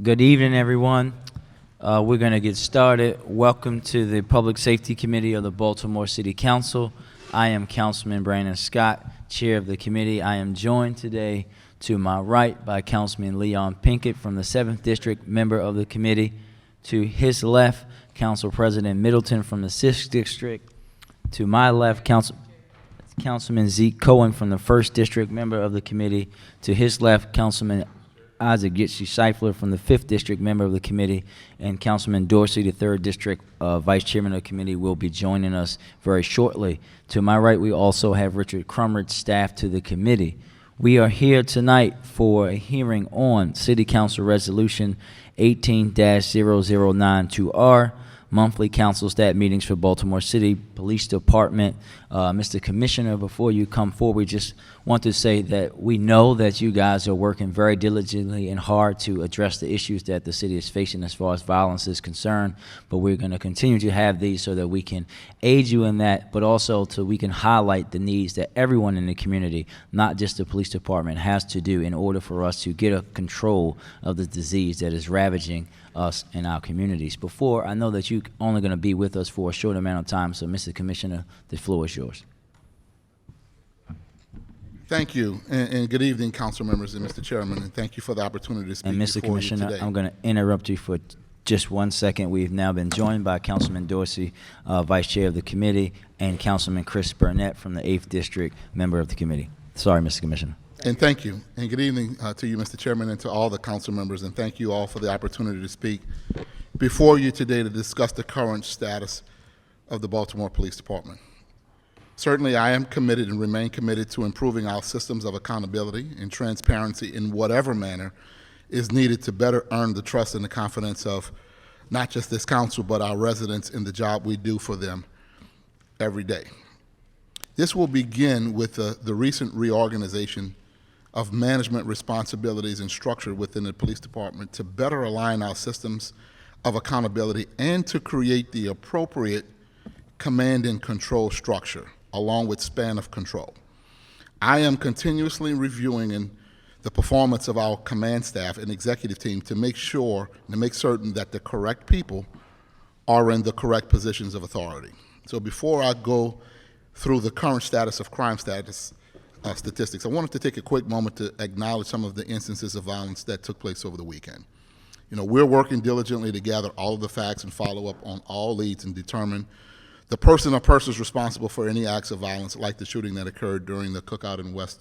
Good evening, everyone. We're going to get started. Welcome to the Public Safety Committee of the Baltimore City Council. I am Councilman Brandon Scott, Chair of the committee. I am joined today to my right by Councilman Leon Pinkett from the 7th District, member of the committee. To his left, Council President Middleton from the 6th District. To my left, Councilman Zeke Cohen from the 1st District, member of the committee. To his left, Councilman Isaac Gitsi Seifler from the 5th District, member of the committee, and Councilman Dorsey, the 3rd District Vice Chairman of the committee, will be joining us very shortly. To my right, we also have Richard Crumrich, staff to the committee. We are here tonight for a hearing on City Council Resolution 18-0092R, monthly council staff meetings for Baltimore City Police Department. Mr. Commissioner, before you come forward, we just want to say that we know that you guys are working very diligently and hard to address the issues that the city is facing as far as violence is concerned, but we're going to continue to have these so that we can aid you in that, but also so we can highlight the needs that everyone in the community, not just the police department, has to do in order for us to get a control of the disease that is ravaging us in our communities. Before, I know that you're only going to be with us for a short amount of time, so Mr. Commissioner, the floor is yours. Thank you, and good evening, council members and Mr. Chairman, and thank you for the opportunity to speak And Mr. before Commissioner, you today. I'm going to interrupt you for just 1 second. We've now been joined by Councilman Dorsey, Vice Chair of the committee, and Councilman Chris Burnett from the 8th District, member of the committee. Sorry, Mr. Commissioner. And thank you, and good evening to you, Mr. Chairman, and to all the council members, and thank you all for the opportunity to speak before you today to discuss the current status of the Baltimore Police Department. Certainly, I am committed and remain committed to improving our systems of accountability and transparency in whatever manner is needed to better earn the trust and the confidence of not just this council, but our residents in the job we do for them every day. This will begin with the recent reorganization of management responsibilities and structure within the police department to better align our systems of accountability and to create the appropriate command and control structure along with span of control. I am continuously reviewing the performance of our command staff and executive team to make sure and to make certain that the correct people are in the correct positions of authority. So before I go through the current status of crime statistics, I wanted to take a quick moment to acknowledge some of the instances of violence that took place over the weekend. You know, we're working diligently to gather all of the facts and follow up on all leads and determine the person or persons responsible for any acts of violence like the shooting that occurred during the cookout in West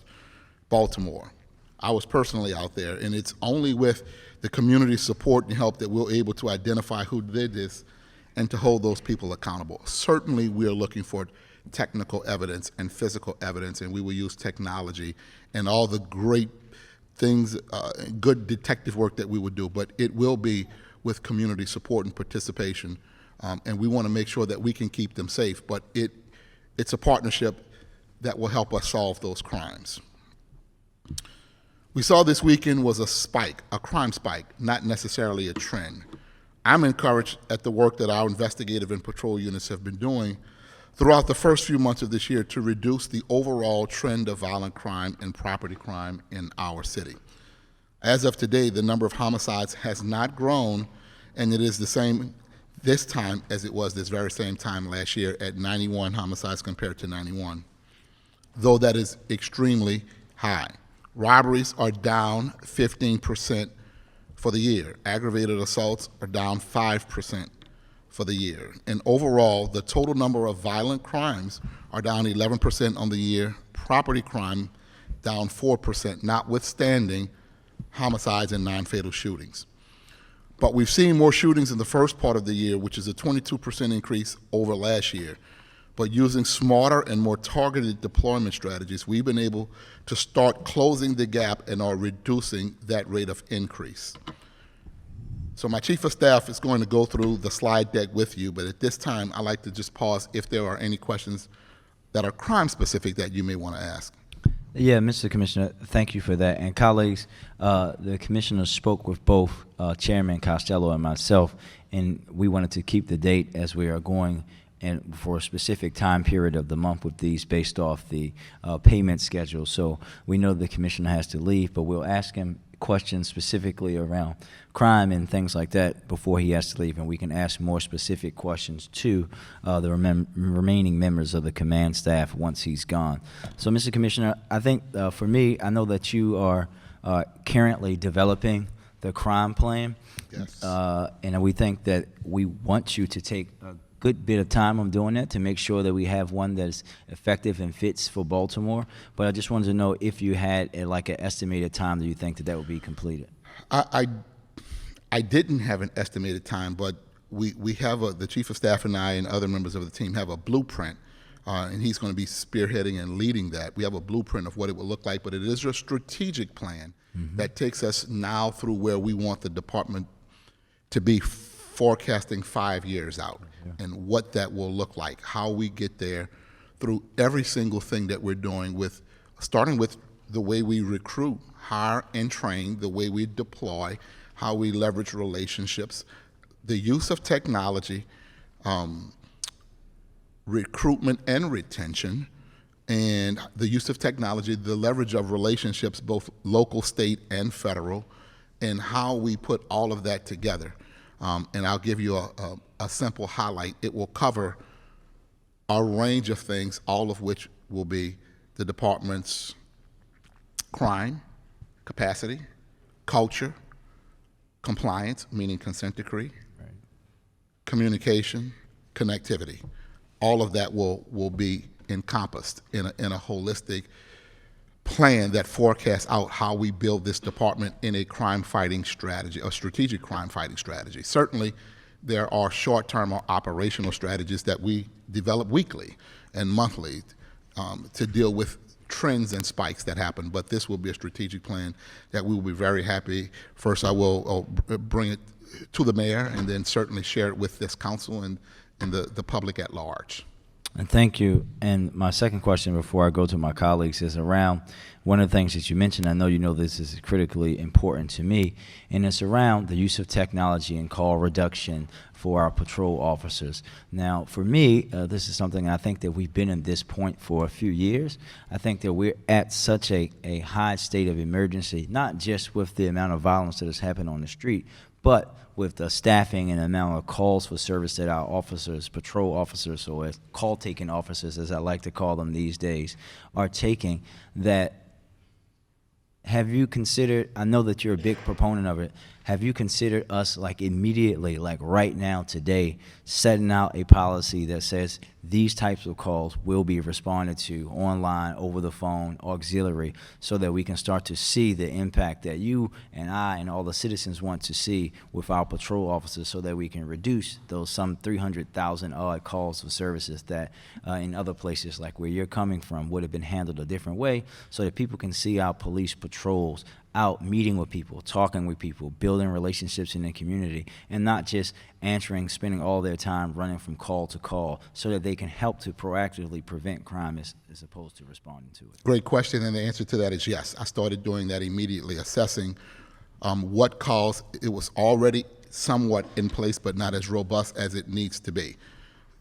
Baltimore. I was personally out there, and it's only with the community support and help that we're able to identify who did this and to hold those people accountable. Certainly, we are looking for technical evidence and physical evidence, and we will use technology and all the great things, good detective work that we would do, but it will be with community support and participation, and we want to make sure that we can keep them safe, but it's a partnership that will help us solve those crimes. We saw this weekend was a spike, a crime spike, not necessarily a trend. I'm encouraged at the work that our investigative and patrol units have been doing throughout the first few months of this year to reduce the overall trend of violent crime and property crime in our city. As of today, the number of homicides has not grown, and it is the same this time as it was this very same time last year at 91 homicides compared to 91, though that is extremely high. Robberies are down 15% for the year. Aggravated assaults are down 5% for the year. And overall, the total number of violent crimes are down 11% on the year. Property crime down 4%, notwithstanding homicides and non-fatal shootings. But we've seen more shootings in the first part of the year, which is a 22% increase over last year. But using smarter and more targeted deployment strategies, we've been able to start closing the gap and are reducing that rate of increase. So my chief of staff is going to go through the slide deck with you, but at this time, I'd like to just pause if there are any questions that are crime specific that you may want to ask. Yeah, Mr. Commissioner, thank you for that. And colleagues, the commissioner spoke with both Chairman Costello and myself, and we wanted to keep the date as we are going and for a specific time period of the month with these based off the payment schedule. So we know the commissioner has to leave, but we'll ask him questions specifically around crime and things like that before he has to leave, and we can ask more specific questions to the remaining members of the command staff once he's gone. So, Mr. Commissioner, I think for me, I know that you are currently developing the crime plan. Yes. And we think that we want you to take a good bit of time on doing that to make sure that we have one that's effective and fits for Baltimore. But I just wanted to know if you had like an estimated time that you think that would be completed. I didn't have an estimated time, but we have the chief of staff and I and other members of the team have a blueprint, and he's going to be spearheading and leading that. We have a blueprint of what it will look like, but it is a strategic plan that takes us now through where we want the department to be forecasting 5 years out, and what that will look like, how we get there through every single thing that we're doing, with starting with the way we recruit, hire, and train, the way we deploy, how we leverage relationships, the use of technology, recruitment and retention, and the use of technology, the leverage of relationships, both local, state, and federal, and how we put all of that together. And I'll give you a simple highlight. It will cover a range of things, all of which will be the department's crime, capacity, culture, compliance, meaning consent decree, communication, connectivity. All of that will be encompassed in a holistic plan that forecasts out how we build this department in a crime-fighting strategy, a strategic crime-fighting strategy. Certainly, there are short-term or operational strategies that we develop weekly and monthly to deal with trends and spikes that happen, but this will be a strategic plan that we will be very happy. First, I will bring it to the mayor, and then certainly share it with this council and the public at large. And thank you. And my second question before I go to my colleagues is around one of the things that you mentioned. I know you know this is critically important to me, and it's around the use of technology and call reduction for our patrol officers. Now, for me, this is something I think that we've been in this point for a few years. I think that we're at such a high state of emergency, not just with the amount of violence that has happened on the street, but with the staffing and the amount of calls for service that our officers, patrol officers, or as call-taking officers, as I like to call them these days, are taking, that have you considered, I know that you're a big proponent of it, have you considered us like immediately, like right now, today, setting out a policy that says these types of calls will be responded to online, over the phone, auxiliary, so that we can start to see the impact that you and I and all the citizens want to see with our patrol officers, so that we can reduce those some 300,000 odd calls for services that in other places like where you're coming from would have been handled a different way, so that people can see our police patrols out meeting with people, talking with people, building relationships in the community, and not just answering, spending all their time running from call to call, so that they can help to proactively prevent crime as opposed to responding to it. Great question, and the answer to that is yes. I started doing that immediately, assessing what calls. It was already somewhat in place, but not as robust as it needs to be.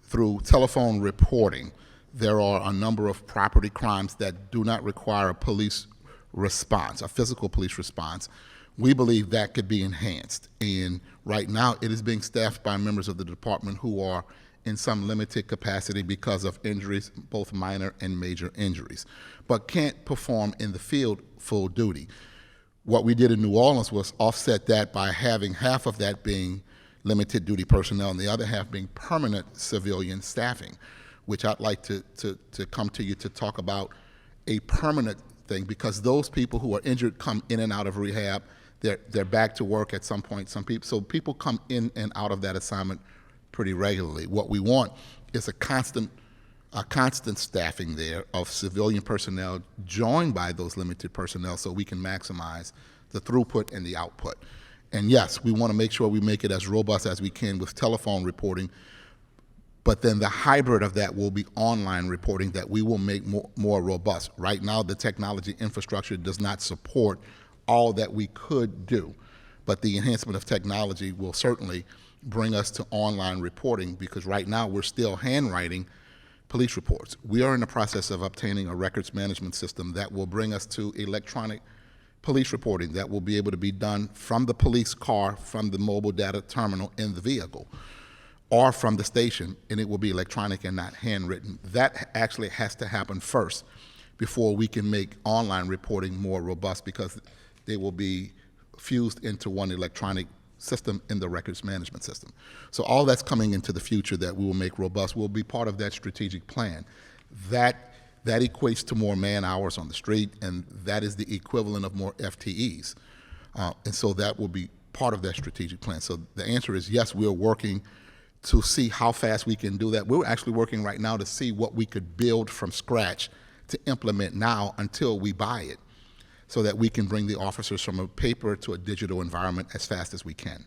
Through telephone reporting, there are a number of property crimes that do not require a police response, a physical police response. We believe that could be enhanced, and right now it is being staffed by members of the department who are in some limited capacity because of injuries, both minor and major injuries, but can't perform in the field full duty. What we did in New Orleans was offset that by having half of that being limited duty personnel and the other half being permanent civilian staffing, which I'd like to come to you to talk about a permanent thing, because those people who are injured come in and out of rehab. They're back to work at some point. So people come in and out of that assignment pretty regularly. What we want is a constant staffing there of civilian personnel joined by those limited personnel, so we can maximize the throughput and the output. And yes, we want to make sure we make it as robust as we can with telephone reporting, but then the hybrid of that will be online reporting that we will make more robust. Right now, the technology infrastructure does not support all that we could do, but the enhancement of technology will certainly bring us to online reporting, because right now we're still handwriting police reports. We are in the process of obtaining a records management system that will bring us to electronic police reporting that will be able to be done from the police car, from the mobile data terminal in the vehicle, or from the station, and it will be electronic and not handwritten. That actually has to happen first before we can make online reporting more robust, because they will be fused into one electronic system in the records management system. So all that's coming into the future that we will make robust will be part of that strategic plan. That equates to more man hours on the street, and that is the equivalent of more FTEs. And so that will be part of that strategic plan. So the answer is yes, we're working to see how fast we can do that. We're actually working right now to see what we could build from scratch to implement now until we buy it, so that we can bring the officers from a paper to a digital environment as fast as we can.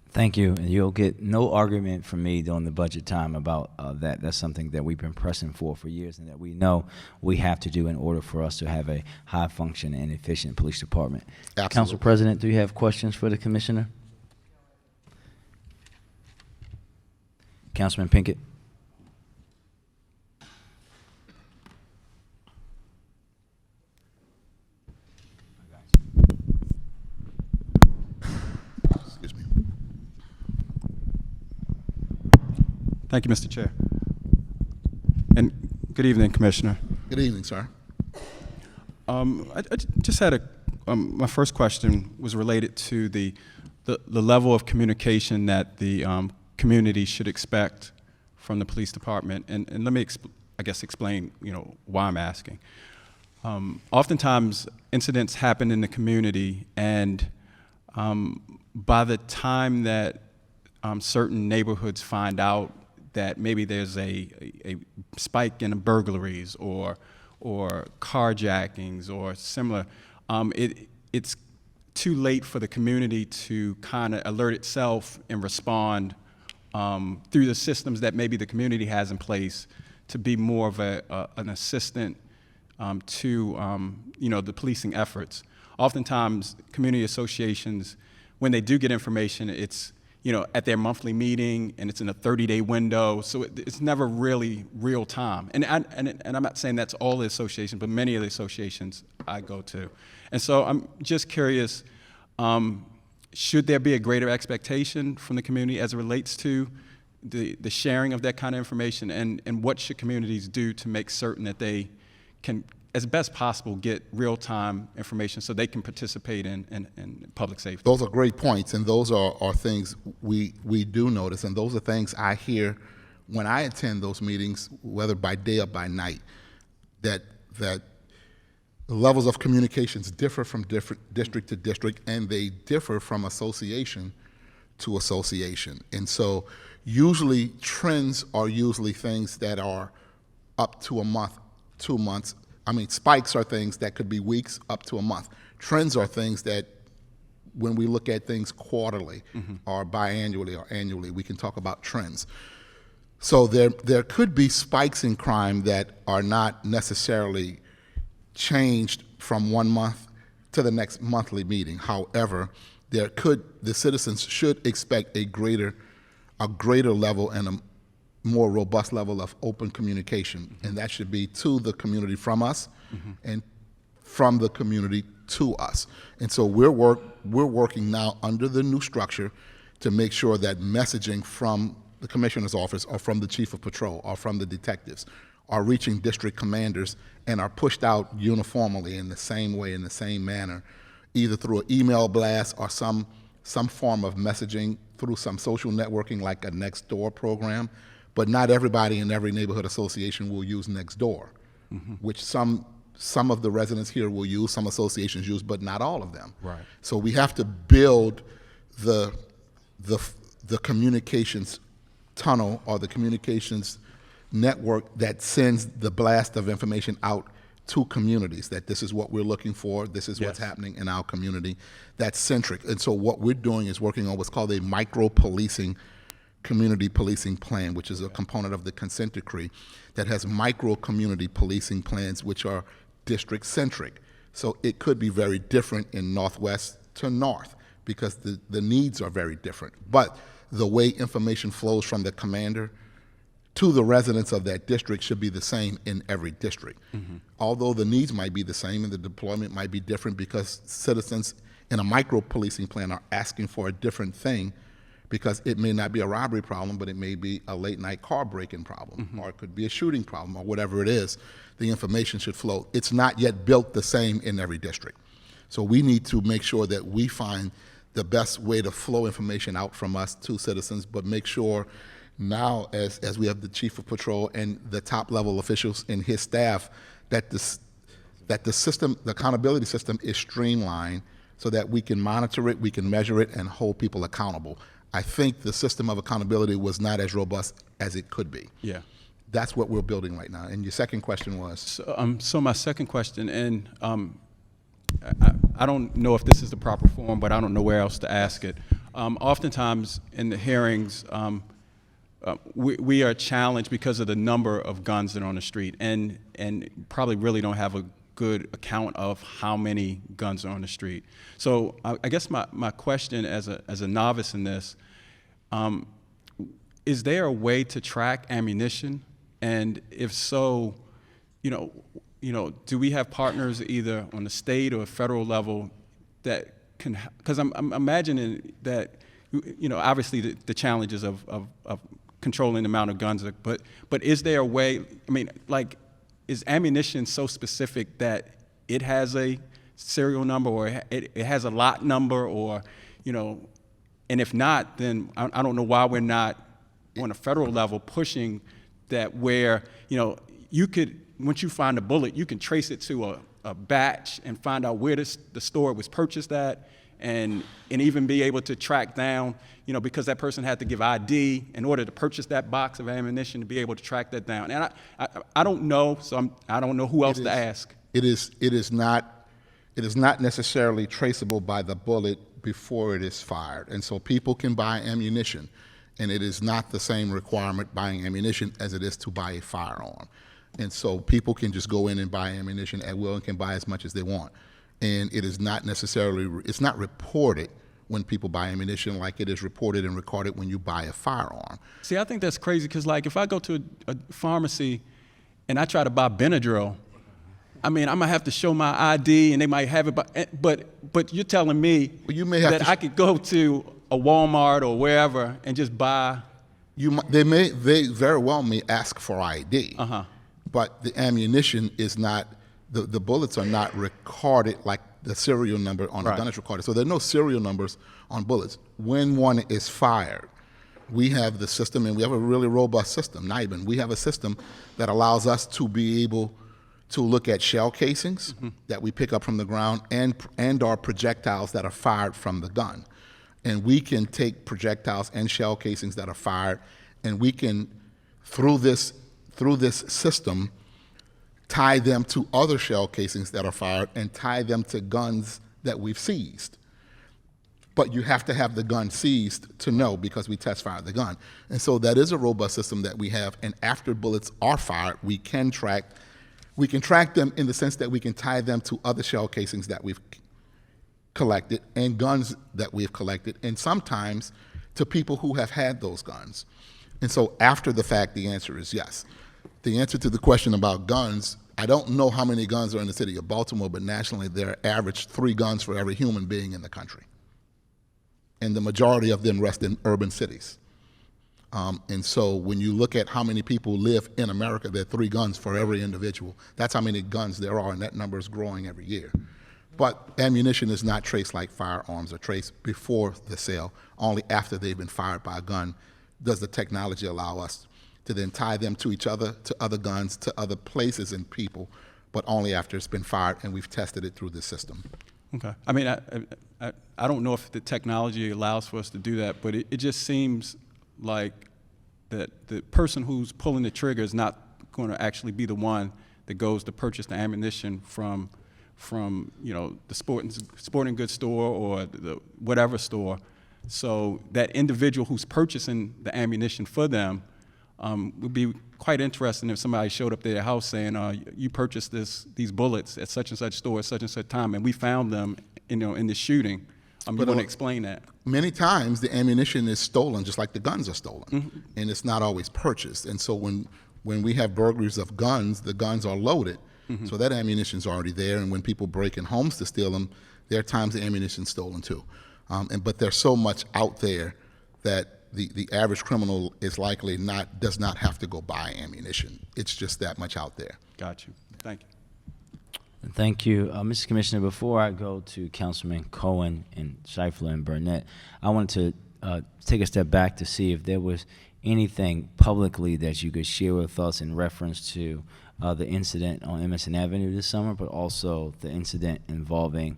Thank you. And you'll get no argument from me during the budget time about that. That's something that we've been pressing for years, and that we know we have to do in order for us to have a high-function and efficient police department. Absolutely. Council President, do you have questions for the commissioner? Councilman Pinkett? Excuse me. Thank you, Mr. Chair. And good evening, Commissioner. Good evening, sir. I just had my first question was related to the level of communication that the community should expect from the police department. And let me, I guess, explain, why I'm asking. Oftentimes, incidents happen in the community, and by the time that certain neighborhoods find out that maybe there's a spike in burglaries or carjackings or similar, it's too late for the community to kind of alert itself and respond through the systems that maybe the community has in place to be more of an assistant to the policing efforts. Oftentimes, community associations, when they do get information, it's at their monthly meeting, and it's in a 30-day window, so it's never really real time. And I'm not saying that's all the associations, but many of the associations I go to. And so I'm just curious, should there be a greater expectation from the community as it relates to the sharing of that kind of information, and what should communities do to make certain that they can, as best possible, get real-time information so they can participate in public safety? Those are great points, and those are things we do notice, and those are things I hear when I attend those meetings, whether by day or by night, that levels of communications differ from different district to district, and they differ from association to association. And so usually trends are usually things that are up to a month, 2 months. I mean, spikes are things that could be weeks up to a month. Trends are things that, when we look at things quarterly or biannually or annually, we can talk about trends. So there could be spikes in crime that are not necessarily changed from 1 month to the next monthly meeting. However, the citizens should expect a greater level and a more robust level of open communication, and that should be to the community from us, and from the community to us. And so we're working now under the new structure to make sure that messaging from the commissioner's office or from the chief of patrol or from the detectives are reaching district commanders and are pushed out uniformly in the same way, in the same manner, either through an email blast or some form of messaging through some social networking like a Nextdoor program. But not everybody in every neighborhood association will use Nextdoor, which some of the residents here will use, some associations use, but not all of them. Right. So we have to build the communications tunnel or the communications network that sends the blast of information out to communities, that this is what we're looking for, this is what's happening in our community. That's centric. And so what we're doing is working on what's called a micro-policing community policing plan, which is a component of the consent decree that has micro community policing plans, which are district centric. So it could be very different in northwest to north, because the needs are very different. But the way information flows from the commander to the residents of that district should be the same in every district. Although the needs might be the same and the deployment might be different because citizens in a micro-policing plan are asking for a different thing, because it may not be a robbery problem, but it may be a late-night car break-in problem, or it could be a shooting problem, or whatever it is. The information should flow. It's not yet built the same in every district. So we need to make sure that we find the best way to flow information out from us to citizens, but make sure now, as we have the chief of patrol and the top-level officials and his staff, that the system, the accountability system, is streamlined so that we can monitor it, we can measure it, and hold people accountable. I think the system of accountability was not as robust as it could be. Yeah. That's what we're building right now. And your second question was? So my second question, and I don't know if this is the proper form, but I don't know where else to ask it. Oftentimes in the hearings, we are challenged because of the number of guns that are on the street, and probably really don't have a good account of how many guns are on the street. So I guess my question as a novice in this, is there a way to track ammunition? And if so, do we have partners either on the state or federal level that can, because I'm imagining that, obviously the challenges of controlling the amount of guns, but is there a way, is ammunition so specific that it has a serial number, or it has a lot number, or, and if not, then I don't know why we're not on a federal level pushing that, where, you could, once you find a bullet, you can trace it to a batch and find out where the store was purchased at, and even be able to track down, because that person had to give ID in order to purchase that box of ammunition, to be able to track that down. And I don't know, so I don't know who else to ask. It is not necessarily traceable by the bullet before it is fired. And so people can buy ammunition, and it is not the same requirement buying ammunition as it is to buy a firearm. And so people can just go in and buy ammunition at will and can buy as much as they want. And it is not necessarily, it's not reported when people buy ammunition like it is reported and recorded when you buy a firearm. See, I think that's crazy, because if I go to a pharmacy and I try to buy Benadryl, I'm gonna have to show my ID, and they might have it, but you're telling me that I could go to a Walmart or wherever and just buy. They very well may ask for ID, but the ammunition is not. The bullets are not recorded like the serial number on a gun is recorded. So there are no serial numbers on bullets. When one is fired, we have the system, and we have a really robust system. NIBIN, we have a system that allows us to be able to look at shell casings that we pick up from the ground and our projectiles that are fired from the gun. And we can take projectiles and shell casings that are fired, and we can, through this system, tie them to other shell casings that are fired and tie them to guns that we've seized. But you have to have the gun seized to know, because we test fired the gun. And so that is a robust system that we have, and after bullets are fired, we can track them in the sense that we can tie them to other shell casings that we've collected and guns that we've collected, and sometimes to people who have had those guns. And so after the fact, the answer is yes. The answer to the question about guns, I don't know how many guns are in the city of Baltimore, but nationally there are average 3 guns for every human being in the country. And the majority of them rest in urban cities. And so when you look at how many people live in America, there are 3 guns for every individual. That's how many guns there are, and that number is growing every year. But ammunition is not traced like firearms are traced before the sale. Only after they've been fired by a gun does the technology allow us to then tie them to each other, to other guns, to other places and people, but only after it's been fired and we've tested it through the system. Okay. I don't know if the technology allows for us to do that, but it just seems like that the person who's pulling the trigger is not going to actually be the one that goes to purchase the ammunition from the sporting goods store or the whatever store. So that individual who's purchasing the ammunition for them would be quite interesting if somebody showed up to their house saying, you purchased these bullets at such and such store at such and such time, and we found them in the shooting. You But, want to explain that? Many times the ammunition is stolen just like the guns are stolen, and it's not always purchased. And so when we have burglaries of guns, the guns are loaded, so that ammunition's already there. And when people break in homes to steal them, there are times the ammunition's stolen too. But there's so much out there that the average criminal is likely does not have to go buy ammunition. It's just that much out there. Got you. Thank you. Thank you. Mr. Commissioner, before I go to Councilman Cohen and Scheifler and Burnett, I wanted to take a step back to see if there was anything publicly that you could share with us in reference to the incident on Emerson Avenue this summer, but also the incident involving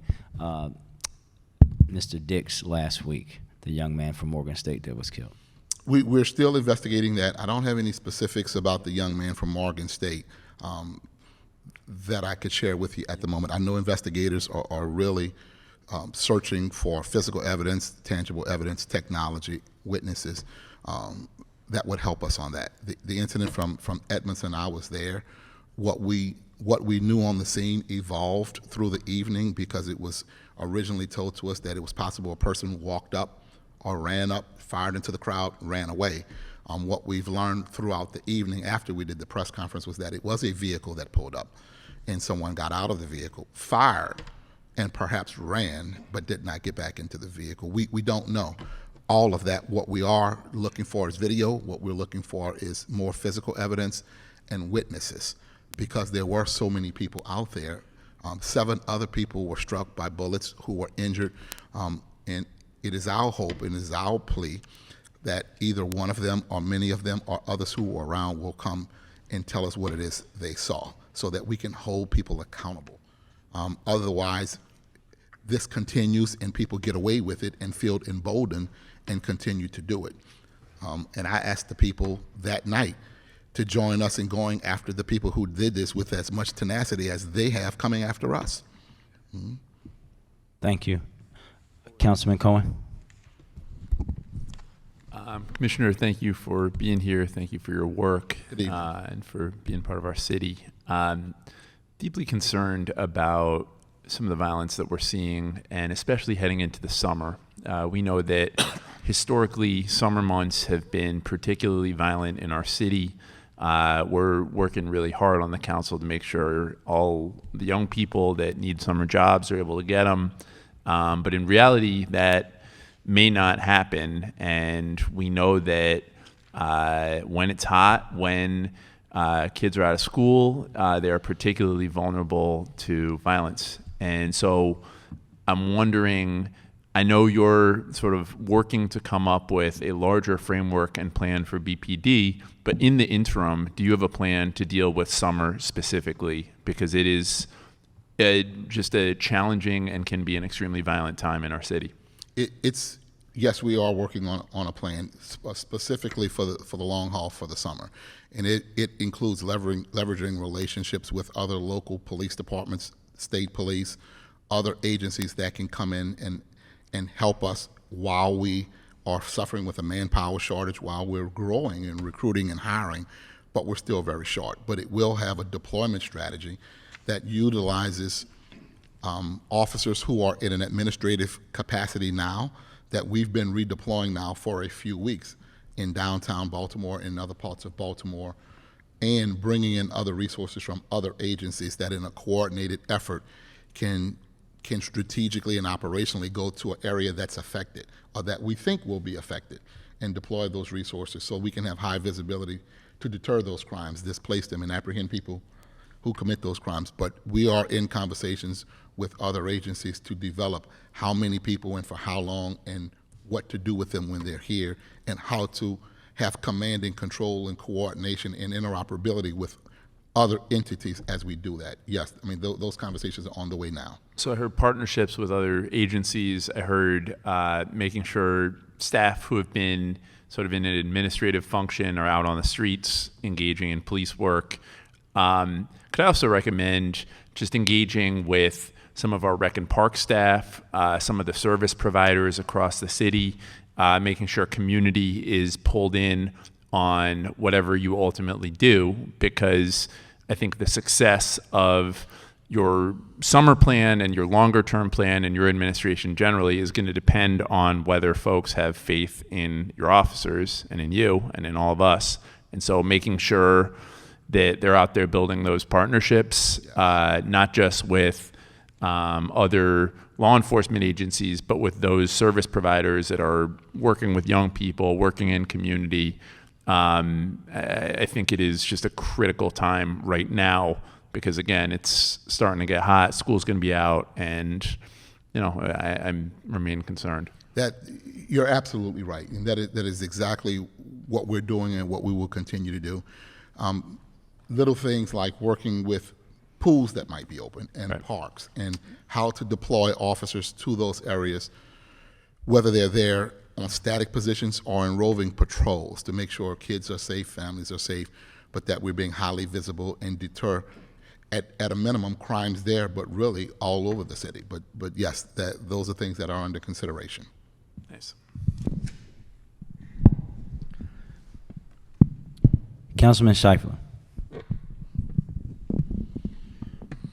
Mr. Dix last week, the young man from Morgan State that was killed. We're still investigating that. I don't have any specifics about the young man from Morgan State that I could share with you at the moment. I know investigators are really searching for physical evidence, tangible evidence, technology, witnesses that would help us on that. The incident from Edmondson, I was there. What we knew on the scene evolved through the evening because it was originally told to us that it was possible a person walked up or ran up, fired into the crowd, ran away. What we've learned throughout the evening after we did the press conference was that it was a vehicle that pulled up, and someone got out of the vehicle, fired, and perhaps ran, but did not get back into the vehicle. We don't know all of that. What we are looking for is video. What we're looking for is more physical evidence and witnesses, because there were so many people out there. 7 other people were struck by bullets who were injured, and it is our hope and it is our plea that either one of them or many of them or others who were around will come and tell us what it is they saw so that we can hold people accountable. Otherwise, this continues and people get away with it and feel emboldened and continue to do it. And I asked the people that night to join us in going after the people who did this with as much tenacity as they have coming after us. Thank you. Councilman Cohen. Commissioner, thank you for being here. Thank you for your work Good evening. And for being part of our city. Deeply concerned about some of the violence that we're seeing, and especially heading into the summer. We know that historically summer months have been particularly violent in our city. We're working really hard on the council to make sure all the young people that need summer jobs are able to get them. But in reality, that may not happen, and we know that when it's hot, when kids are out of school, they are particularly vulnerable to violence. And so I'm wondering, I know you're sort of working to come up with a larger framework and plan for BPD, but in the interim, do you have a plan to deal with summer specifically? Because it is just a challenging and can be an extremely violent time in our city. Yes, we are working on a plan specifically for the long haul for the summer, and it includes leveraging relationships with other local police departments, state police, other agencies that can come in and help us while we are suffering with a manpower shortage, while we're growing and recruiting and hiring, but we're still very short. But it will have a deployment strategy that utilizes officers who are in an administrative capacity now that we've been redeploying now for a few weeks in downtown Baltimore and other parts of Baltimore, and bringing in other resources from other agencies that in a coordinated effort can strategically and operationally go to an area that's affected or that we think will be affected and deploy those resources so we can have high visibility to deter those crimes, displace them, and apprehend people who commit those crimes. But we are in conversations with other agencies to develop how many people and for how long and what to do with them when they're here, and how to have command and control and coordination and interoperability with other entities as we do that. Yes, I mean, those conversations are on the way now. So I heard partnerships with other agencies. I heard making sure staff who have been sort of in an administrative function are out on the streets engaging in police work. Could I also recommend just engaging with some of our rec and park staff, some of the service providers across the city, making sure community is pulled in on whatever you ultimately do, because I think the success of your summer plan and your longer term plan and your administration generally is going to depend on whether folks have faith in your officers and in you and in all of us. And so making sure that they're out there building those partnerships, not just with other law enforcement agencies, but with those service providers that are working with young people, working in community. I think it is just a critical time right now because, again, it's starting to get hot. School's going to be out, and I remain concerned. That you're absolutely right, and that is exactly what we're doing and what we will continue to do. Little things like working with pools that might be open and Right. parks, and how to deploy officers to those areas, whether they're there on static positions or in roving patrols to make sure kids are safe, families are safe, but that we're being highly visible and deter, at a minimum, crimes there, but really all over the city. But yes, those are things that are under consideration. Nice. Councilman Scheifler.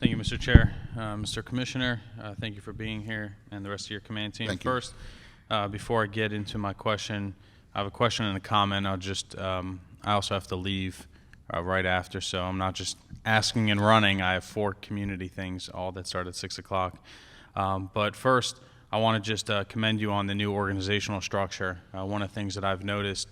Thank you, Mr. Chair. Mr. Commissioner, thank you for being here and the rest of your command team. Thank you. First, before I get into my question, I have a question and a comment. I also have to leave right after, so I'm not just asking and running. I have 4 community things, all that start at 6 o'clock. But first, I want to just commend you on the new organizational structure. One of the things that I've noticed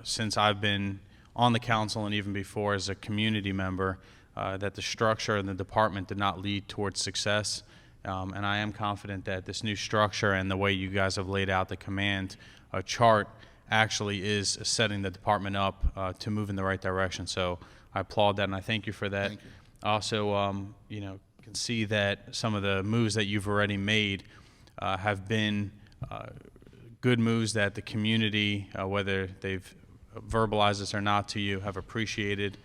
since I've been on the council and even before as a community member, that the structure in the department did not lead towards success. And I am confident that this new structure and the way you guys have laid out the command chart actually is setting the department up to move in the right direction. So I applaud that and I thank you for that. Thank you. Also, can see that some of the moves that you've already made have been good moves that the community, whether they've verbalized this or not to you, have appreciated.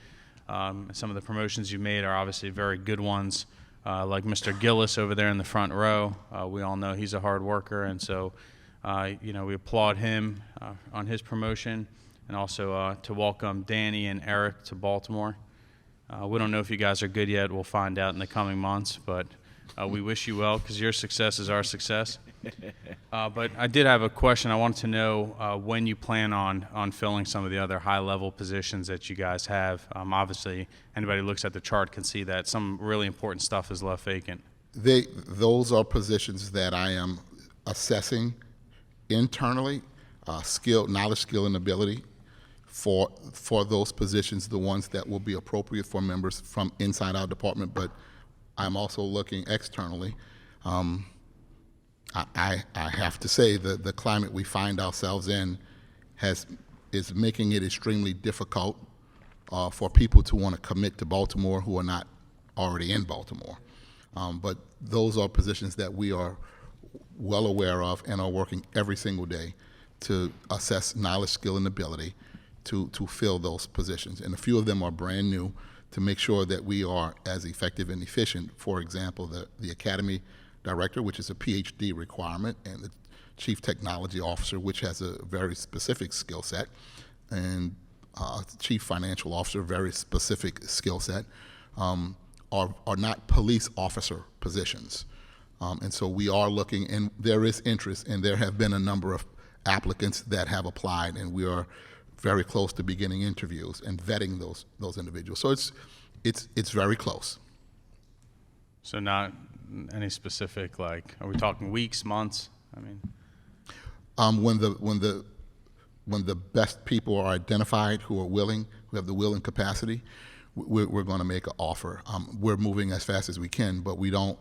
Some of the promotions you made are obviously very good ones, like Mr. Gillis over there in the front row. We all know he's a hard worker, and so we applaud him on his promotion, and also to welcome Danny and Eric to Baltimore. We don't know if you guys are good yet. We'll find out in the coming months, but we wish you well because your success is our success. But I did have a question. I wanted to know when you plan on filling some of the other high-level positions that you guys have. Obviously, anybody who looks at the chart can see that some really important stuff is left vacant. Those are positions that I am assessing internally, knowledge, skill, and ability for those positions, the ones that will be appropriate for members from inside our department, but I'm also looking externally. I have to say that the climate we find ourselves in is making it extremely difficult for people to want to commit to Baltimore who are not already in Baltimore. But those are positions that we are well aware of and are working every single day to assess knowledge, skill, and ability to fill those positions. And a few of them are brand new to make sure that we are as effective and efficient. For example, the Academy Director, which is a PhD requirement, and the Chief Technology Officer, which has a very specific skill set, and Chief Financial Officer, very specific skill set, are not police officer positions. And so we are looking, and there is interest, and there have been a number of applicants that have applied, and we are very close to beginning interviews and vetting those individuals. So it's very close. So not any specific, like, are we talking weeks, months? I mean, When the best people are identified who are willing, who have the will and capacity, we're going to make an offer. We're moving as fast as we can, but we want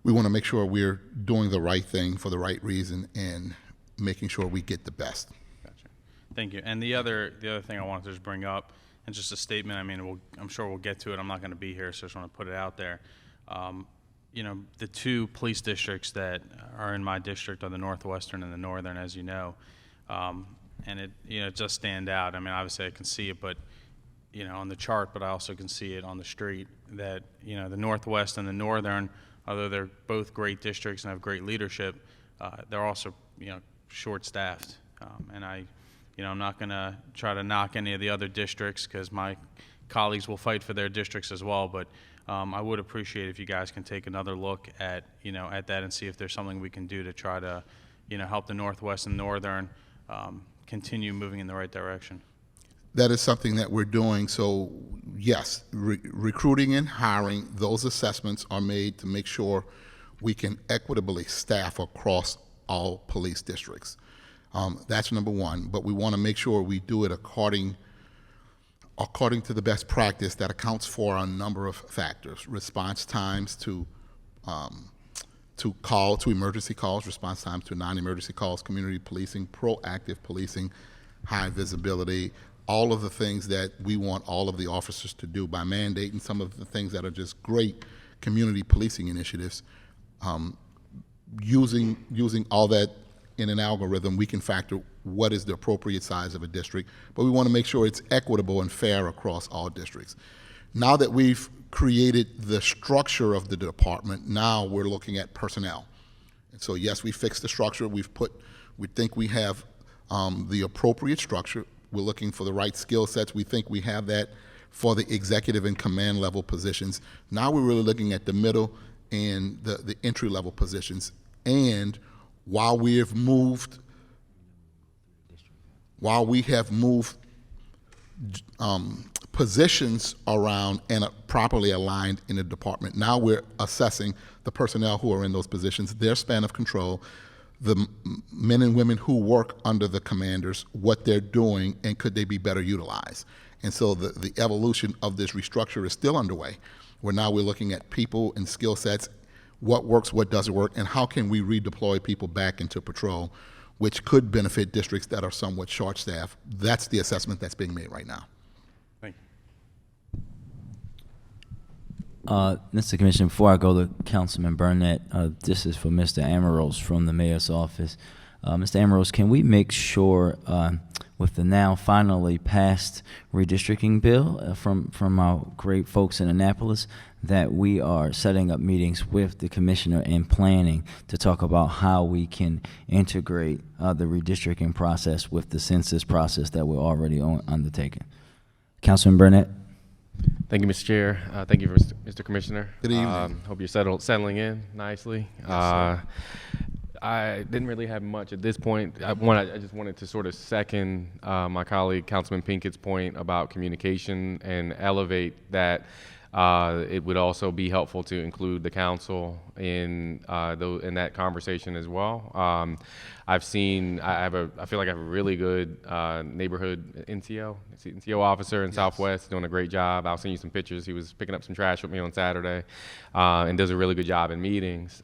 to make sure we're doing the right thing for the right reason and making sure we get the best. gotcha. Thank you. And the other thing I wanted to just bring up, and just a statement. I mean, I'm sure we'll get to it. I'm not going to be here, so I just want to put it out there. The 2 police districts that are in my district are the Northwestern and the Northern, as you know, and it just stand out. I mean, obviously I can see it, but on the chart, but I also can see it on the street that the Northwest and the Northern, although they're both great districts and have great leadership, they're also short-staffed. And I'm not going to try to knock any of the other districts because my colleagues will fight for their districts as well, but I would appreciate if you guys can take another look at, at that and see if there's something we can do to try to, help the Northwest and Northern continue moving in the right direction. That is something that we're doing. So yes, recruiting and hiring, those assessments are made to make sure we can equitably staff across all police districts. That's number one, but we want to make sure we do it according to the best practice that accounts for a number of factors: response times to emergency calls, response times to non-emergency calls, community policing, proactive policing, high visibility, all of the things that we want all of the officers to do by mandating some of the things that are just great community policing initiatives. Using all that in an algorithm, we can factor what is the appropriate size of a district, but we want to make sure it's equitable and fair across all districts. Now that we've created the structure of the department, now we're looking at personnel. And so yes, we fixed the structure. We think we have the appropriate structure. We're looking for the right skill sets. We think we have that for the executive and command level positions. Now we're really looking at the middle and the entry level positions. And while we have moved positions around and properly aligned in the department, now we're assessing the personnel who are in those positions, their span of control, the men and women who work under the commanders, what they're doing, and could they be better utilized. And so the evolution of this restructure is still underway, where now we're looking at people and skill sets, what works, what doesn't work, and how can we redeploy people back into patrol, which could benefit districts that are somewhat short-staffed. That's the assessment that's being made right now. Thank you. Mr. Commissioner, before I go to Councilman Burnett, this is for Mr. Amoros from the Mayor's Office. Mr. Amoros, can we make sure with the now finally passed redistricting bill from our great folks in Annapolis that we are setting up meetings with the commissioner and planning to talk about how we can integrate the redistricting process with the census process that we're already undertaking? Councilman Burnett? Thank you, Mr. Chair. Thank you, Mr. Commissioner. Good evening. Hope you're settling in nicely. Yes, I didn't really have much at this point. I just wanted to sort of second my colleague Councilman Pinkett's point about communication and elevate that. It would also be helpful to include the council in that conversation as well. I feel like I have a really good neighborhood NCO officer in Southwest, doing a great job. I'll send you some pictures. He was picking up some trash with me on Saturday, and does a really good job in meetings.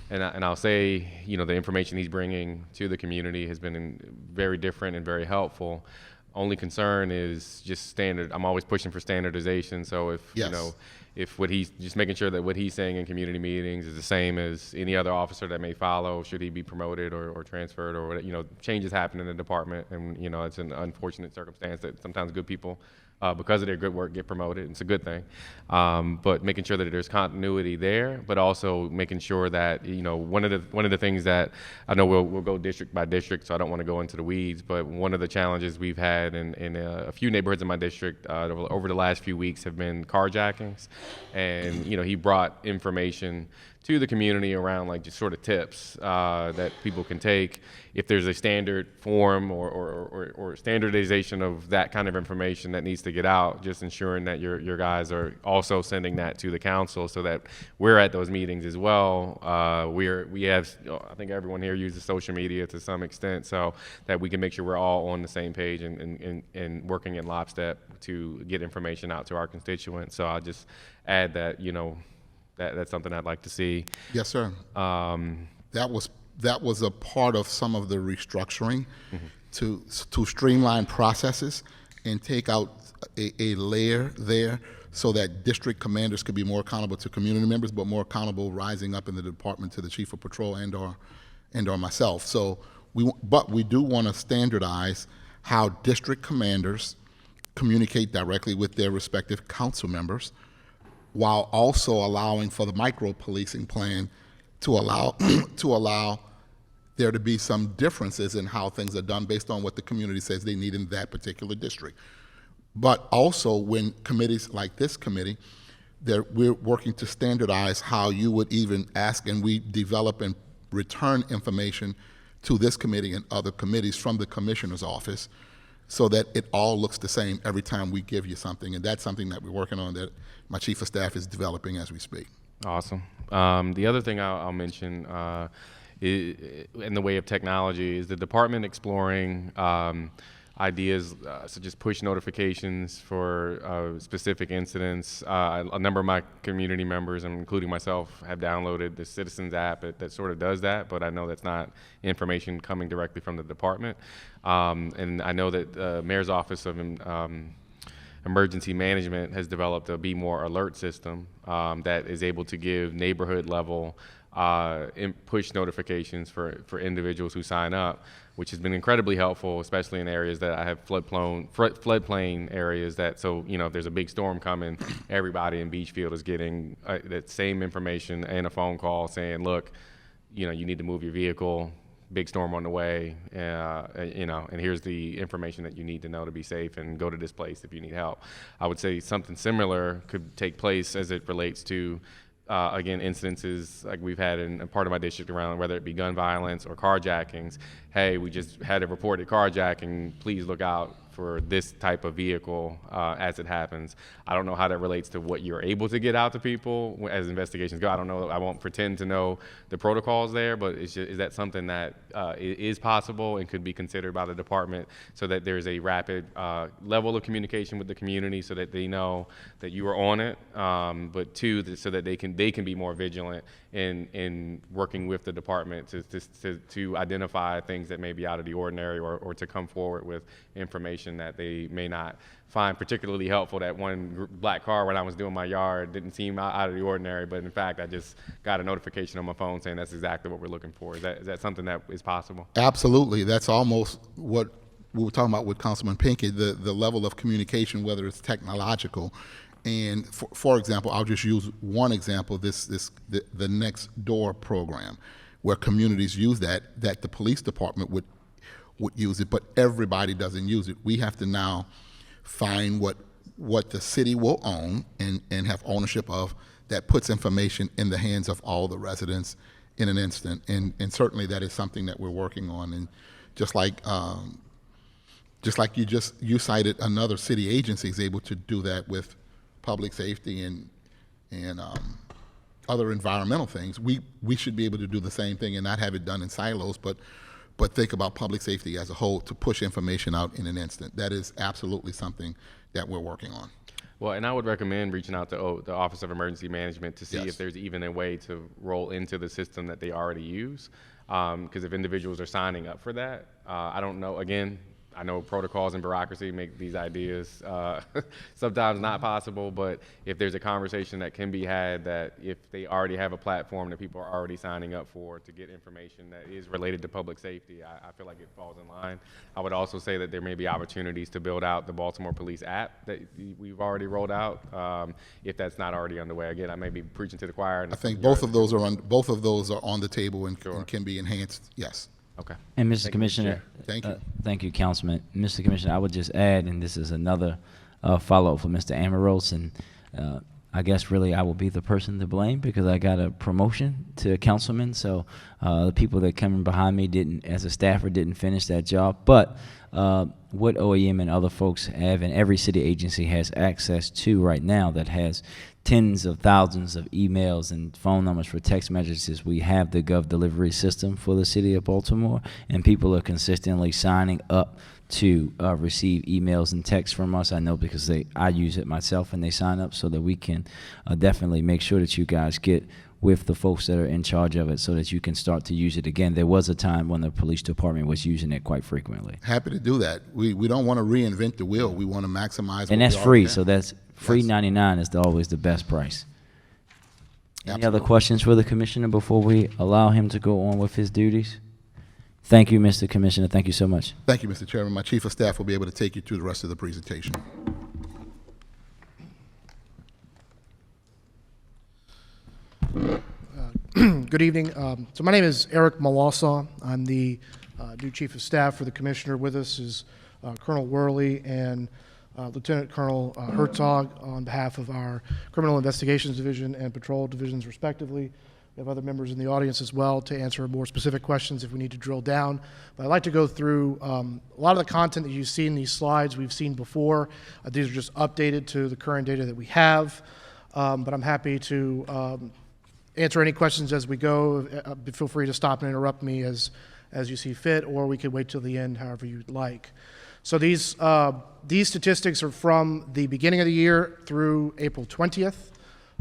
And I'll say, the information he's bringing to the community has been very different and very helpful. Only concern is just standard. I'm always pushing for standardization. So if what he's just making sure that what he's saying in community meetings is the same as any other officer that may follow, should he be promoted or transferred or whatever, changes happen in the department, and it's an unfortunate circumstance that sometimes good people, because of their good work, get promoted. It's a good thing, but making sure that there's continuity there, but also making sure that one of the things that I know we'll go district by district, so I don't want to go into the weeds, but one of the challenges we've had in a few neighborhoods in my district over the last few weeks have been carjackings, and he brought information to the community around just sort of tips that people can take if there's a standard form or standardization of that kind of information that needs to get out, just ensuring that your guys are also sending that to the council so that we're at those meetings as well. We have, I think everyone here uses social media to some extent, so that we can make sure we're all on the same page and working in lockstep to get information out to our constituents. So I'll just add that, that's something I'd like to see. Yes, sir. That was a part of some of the restructuring to streamline processes and take out a layer there so that district commanders could be more accountable to community members, but more accountable rising up in the department to the chief of patrol and or myself. So we do want to standardize how district commanders communicate directly with their respective council members, while also allowing for the micro policing plan to allow there to be some differences in how things are done based on what the community says they need in that particular district. But also when committees like this committee we're working to standardize how you would even ask, and we develop and return information to this committee and other committees from the commissioner's office so that it all looks the same every time we give you something. And that's something that we're working on that my chief of staff is developing as we speak. Awesome. The other thing I'll mention in the way of technology is the department exploring ideas such as push notifications for specific incidents. A number of my community members, including myself, have downloaded the Citizens app that sort of does that, but I know that's not information coming directly from the department. And I know that the Mayor's Office of Emergency Management has developed a Be More alert system that is able to give neighborhood level push notifications for individuals who sign up, which has been incredibly helpful, especially in areas that I have floodplain areas so, if there's a big storm coming, everybody in Beachfield is getting that same information and a phone call saying, look, you need to move your vehicle, big storm on the way, and here's the information that you need to know to be safe and go to this place if you need help. I would say something similar could take place as it relates to again, incidences like we've had in part of my district around whether it be gun violence or carjackings. Hey, we just had a reported carjacking. Please look out for this type of vehicle as it happens. I don't know how that relates to what you're able to get out to people as investigations go. I don't know. I won't pretend to know the protocols there, but is that something that is possible and could be considered by the department so that there's a rapid level of communication with the community so that they know that you are on it, but two, so that they can be more vigilant in working with the department to identify things that may be out of the ordinary or to come forward with information that they may not find particularly helpful. That one black car when I was doing my yard didn't seem out of the ordinary, but in fact, I just got a notification on my phone saying that's exactly what we're looking for. Is that something that is possible? Absolutely. That's almost what we were talking about with Councilman Pinkett, the level of communication, whether it's technological. And for example, I'll just use one example, the Next Door program, where communities use that the police department would use it, but everybody doesn't use it. We have to now find what the city will own and have ownership of that puts information in the hands of all the residents in an instant. And certainly that is something that we're working on. And just like you cited, another city agency is able to do that with public safety and other environmental things. We should be able to do the same thing and not have it done in silos, but think about public safety as a whole to push information out in an instant. That is absolutely something that we're working on. Well, and I would recommend reaching out to the Office of Emergency Management to see Yes. if there's even a way to roll into the system that they already use. Because if individuals are signing up for that, I don't know, again, I know protocols and bureaucracy make these ideas sometimes not possible, but if there's a conversation that can be had that if they already have a platform that people are already signing up for to get information that is related to public safety, I feel like it falls in line. I would also say that there may be opportunities to build out the Baltimore Police app that we've already rolled out, if that's not already underway. Again, I may be preaching to the choir. And I think both of those are on the table and can be enhanced. Yes. Okay. And Mr. Commissioner, Thank you. Thank you, Councilman. Mr. Commissioner, I would just add, and this is another follow-up for Mr. Amaros, and I guess really I will be the person to blame because I got a promotion to a councilman, so the people that coming behind me as a staffer, didn't finish that job. But what OEM and other folks have, and every city agency has access to right now that has tens of thousands of emails and phone numbers for text messages. We have the Gov delivery system for the city of Baltimore, and people are consistently signing up to receive emails and texts from us. I know because I use it myself, and they sign up so that we can definitely make sure that you guys get with the folks that are in charge of it so that you can start to use it again. There was a time when the police department was using it quite frequently. Happy to do that. We don't want to reinvent the wheel. We want to maximize. And what that's we free, already so have. that's free. Yes. 99 is always the best price. Any other Absolutely. questions for the commissioner before we allow him to go on with his duties? Thank you, Mr. Commissioner. Thank you so much. Thank you, Mr. Chairman. My chief of staff will be able to take you through the rest of the presentation. Good evening. So my name is Eric Malasa. I'm the new Chief of Staff for the Commissioner. With us is Colonel Worley and Lieutenant Colonel Herzog on behalf of our Criminal Investigations Division and Patrol Divisions respectively. We have other members in the audience as well to answer more specific questions if we need to drill down. But I'd like to go through a lot of the content that you see in these slides we've seen before. These are just updated to the current data that we have. But I'm happy to answer any questions as we go. Feel free to stop and interrupt me as you see fit, or we could wait till the end, however you'd like. So these statistics are from the beginning of the year through April 20th.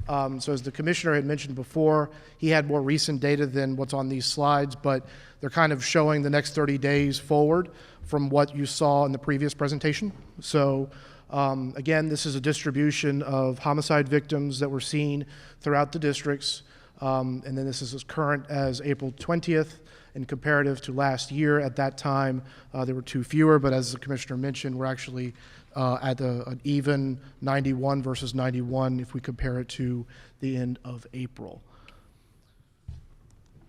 So as the commissioner had mentioned before, he had more recent data than what's on these slides, but they're kind of showing the next 30 days forward from what you saw in the previous presentation. So again, this is a distribution of homicide victims that were seen throughout the districts. And then this is as current as April 20th. And comparative to last year, at that time, there were 2 fewer, but as the commissioner mentioned, we're actually at an even 91 versus 91 if we compare it to the end of April.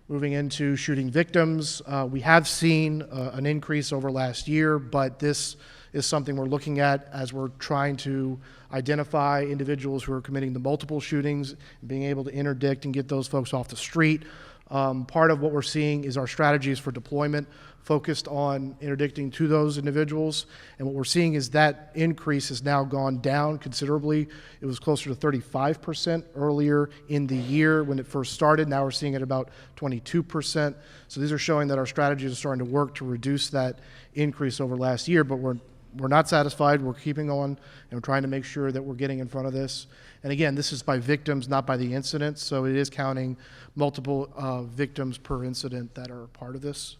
Moving into shooting victims, we have seen an increase over last year, but this is something we're looking at as we're trying to identify individuals who are committing the multiple shootings, and being able to interdict and get those folks off the street. Part of what we're seeing is our strategies for deployment focused on interdicting to those individuals. And what we're seeing is that increase has now gone down considerably. It was closer to 35% earlier in the year when it first started. Now we're seeing it about 22%. So these are showing that our strategies are starting to work to reduce that increase over last year, but we're not satisfied. We're keeping on, and we're trying to make sure that we're getting in front of this. And again, this is by victims, not by the incidents, so it is counting multiple victims per incident that are part of this.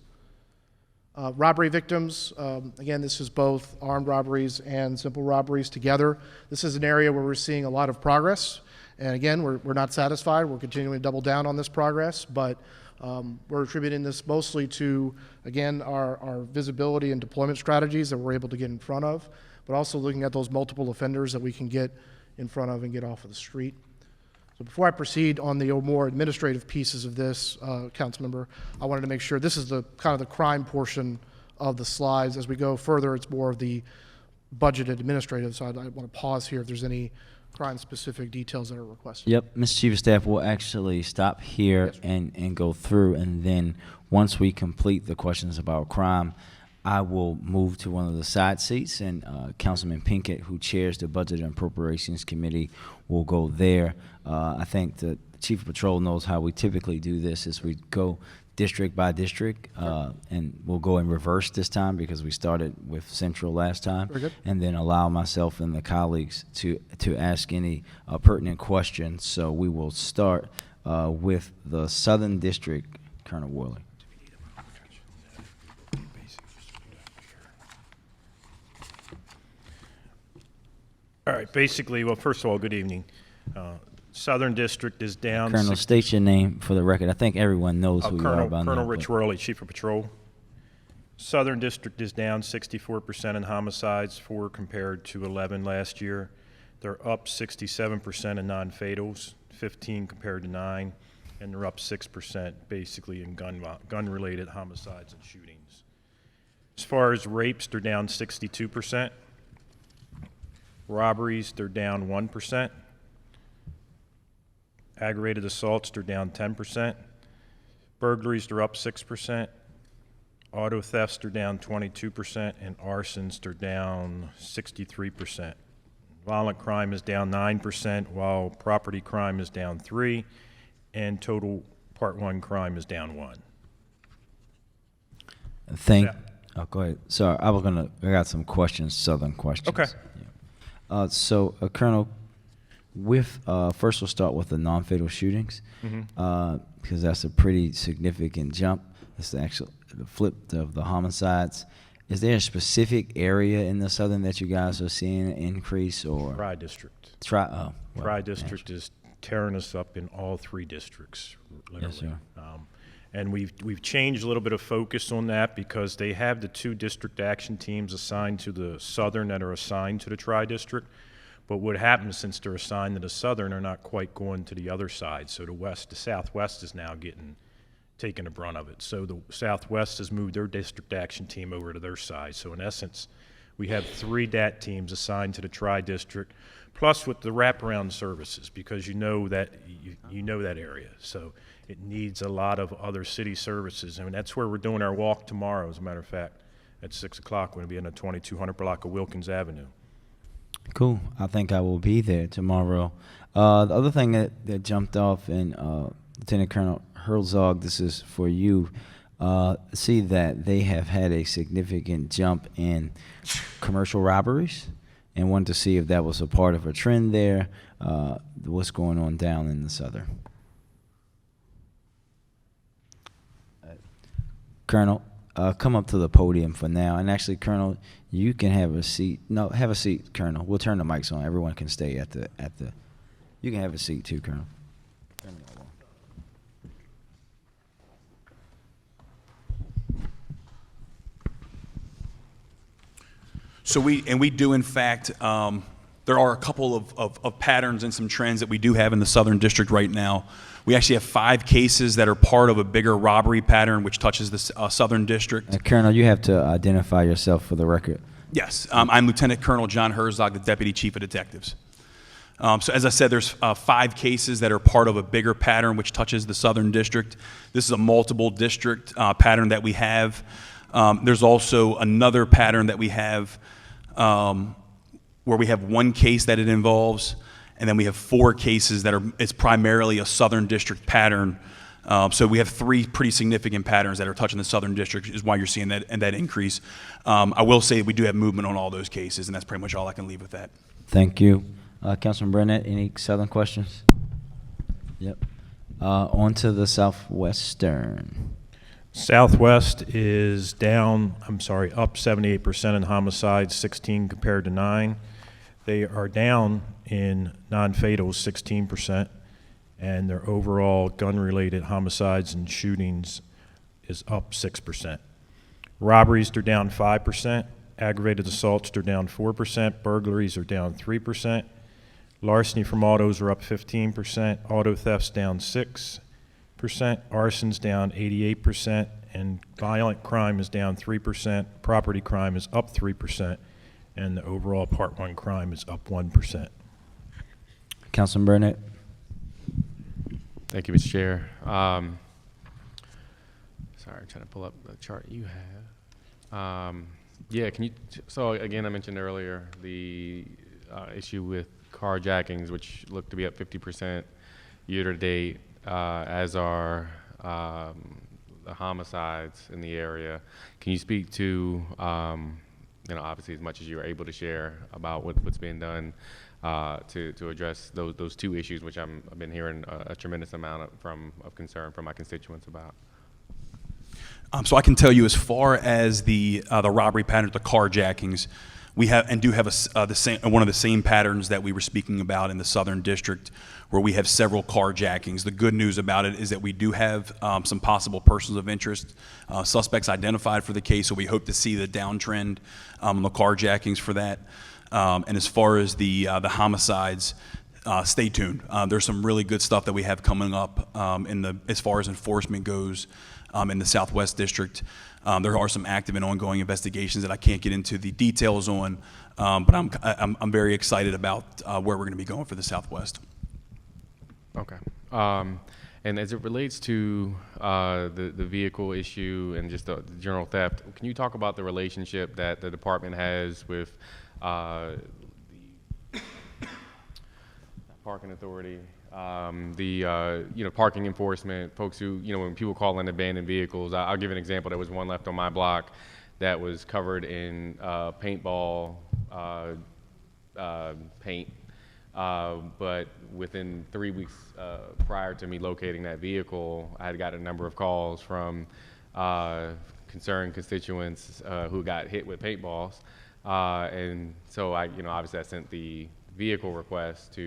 Robbery victims, again, this is both armed robberies and simple robberies together. This is an area where we're seeing a lot of progress. And again, we're not satisfied. We're continuing to double down on this progress, but we're attributing this mostly to, again, our visibility and deployment strategies that we're able to get in front of, but also looking at those multiple offenders that we can get in front of and get off of the street. So before I proceed on the more administrative pieces of this, Councilmember, I wanted to make sure this is the kind of the crime portion of the slides. As we go further, it's more of the budget administrative side. I want to pause here if there's any crime-specific details that are requested. Yep, Mr. Chief of Staff, we'll actually stop here and go through, and then once we complete the questions about crime, I will move to one of the side seats, and Councilman Pinkett, who chairs the Budget and Appropriations Committee, will go there. I think the Chief of Patrol knows how we typically do this, is we go district by district, and we'll go in reverse this time because we started with Central last time. Very good. And then allow myself and the colleagues to ask any pertinent questions. So we will start with the Southern District, Colonel Worley. All right, basically, well, first of all, good evening. Southern District is down. Colonel, state your name for the record. I think everyone knows who you are by now. Colonel Rich Worley, Chief of Patrol. Southern District is down 64% in homicides, 4 compared to 11 last year. They're up 67% in non-fatals, 15 compared to 9, and they're up 6% basically in gun-related homicides and shootings. As far as rapes, they're down 62%. Robberies, they're down 1%. Aggravated assaults, they're down 10%. Burglaries, they're up 6%. Auto thefts, they're down 22%. And arsons, they're down 63%. Violent crime is down 9%, while property crime is down 3%, and total Part 1 crime is down 1%. Oh, go ahead. Sorry, I got some questions, Southern questions. Okay. Yeah. Colonel, first we'll start with the non-fatal shootings, because that's a pretty significant jump. That's the flip of the homicides. Is there a specific area in the Southern that you guys are seeing an increase, or? Tri-District. Tri-District is tearing us up in all 3 districts, literally. Yes, sir. And we've changed a little bit of focus on that because they have the 2 district action teams assigned to the Southern that are assigned to the Tri-District. But what happens, since they're assigned to the Southern, they're not quite going to the other side. So the Southwest is now taking the brunt of it. So the Southwest has moved their district action team over to their side. So in essence, We have 3 DAT teams assigned to the Tri-District, plus with the wraparound services, because you know that area. So it needs a lot of other city services, and that's where we're doing our walk tomorrow, as a matter of fact. At 6 o'clock, we're going to be in the 2200 block of Wilkins Avenue. Cool. I think I will be there tomorrow. The other thing that jumped off, and Lieutenant Colonel Herzog, this is for you. See that they have had a significant jump in commercial robberies, and wanted to see if that was a part of a trend there. What's going on down in the southern? Colonel, come up to the podium for now. And actually, Colonel, you can have a seat. No, have a seat, Colonel. We'll turn the mics on. Everyone can stay at the. You can have a seat too, Colonel. So we do, in fact, there are a couple of patterns and some trends that we do have in the Southern District right now. We actually have 5 cases that are part of a bigger robbery pattern which touches the Southern District. Colonel, you have to identify yourself for the record. Yes, I'm Lieutenant Colonel John Herzog, the Deputy Chief of Detectives. So as I said, there's 5 cases that are part of a bigger pattern which touches the Southern District. This is a multiple district pattern that we have. There's also another pattern that we have where we have 1 case that it involves, and then we have 4 cases that it's primarily a Southern District pattern. So we have 3 pretty significant patterns that are touching the Southern District, is why you're seeing that increase. I will say we do have movement on all those cases, and that's pretty much all I can leave with that. Thank you. Councilman Burnett, any Southern questions? Yep. On to the Southwestern. Southwest is down, up 78% in homicides, 16 compared to 9. They are down in non-fatals, 16%, and their overall gun-related homicides and shootings is up 6%. Robberies are down 5%, aggravated assaults are down 4%, burglaries are down 3%, larceny from autos are up 15%, auto thefts down 6%, arson's down 88%, and violent crime is down 3%, property crime is up 3%, and the overall Part 1 crime is up 1%. Councilman Burnett. Thank you, Mr. Chair. Sorry, trying to pull up the chart you have. Yeah, so again, I mentioned earlier the issue with carjackings, which look to be up 50% year to date, as are the homicides in the area. Can you speak to, obviously as much as you're able to share about what's being done to address those 2 issues, which I've been hearing a tremendous amount of concern from my constituents about? So I can tell you, as far as the robbery pattern, the carjackings, we have one of the same patterns that we were speaking about in the Southern District, where we have several carjackings. The good news about it is that we do have some possible persons of interest, suspects identified for the case, so we hope to see the downtrend on the carjackings for that. And as far as the homicides, stay tuned. There's some really good stuff that we have coming up as far as enforcement goes in the Southwest District. There are some active and ongoing investigations that I can't get into the details on, but I'm very excited about where we're going to be going for the Southwest. Okay. And as it relates to the vehicle issue and just the general theft, can you talk about the relationship that the department has with the parking authority, parking enforcement, folks who, when people call in abandoned vehicles? I'll give an example. There was one left on my block that was covered in paintball paint. But within 3 weeks prior to me locating that vehicle, I had gotten a number of calls from concerned constituents who got hit with paintballs. And so obviously I sent the vehicle request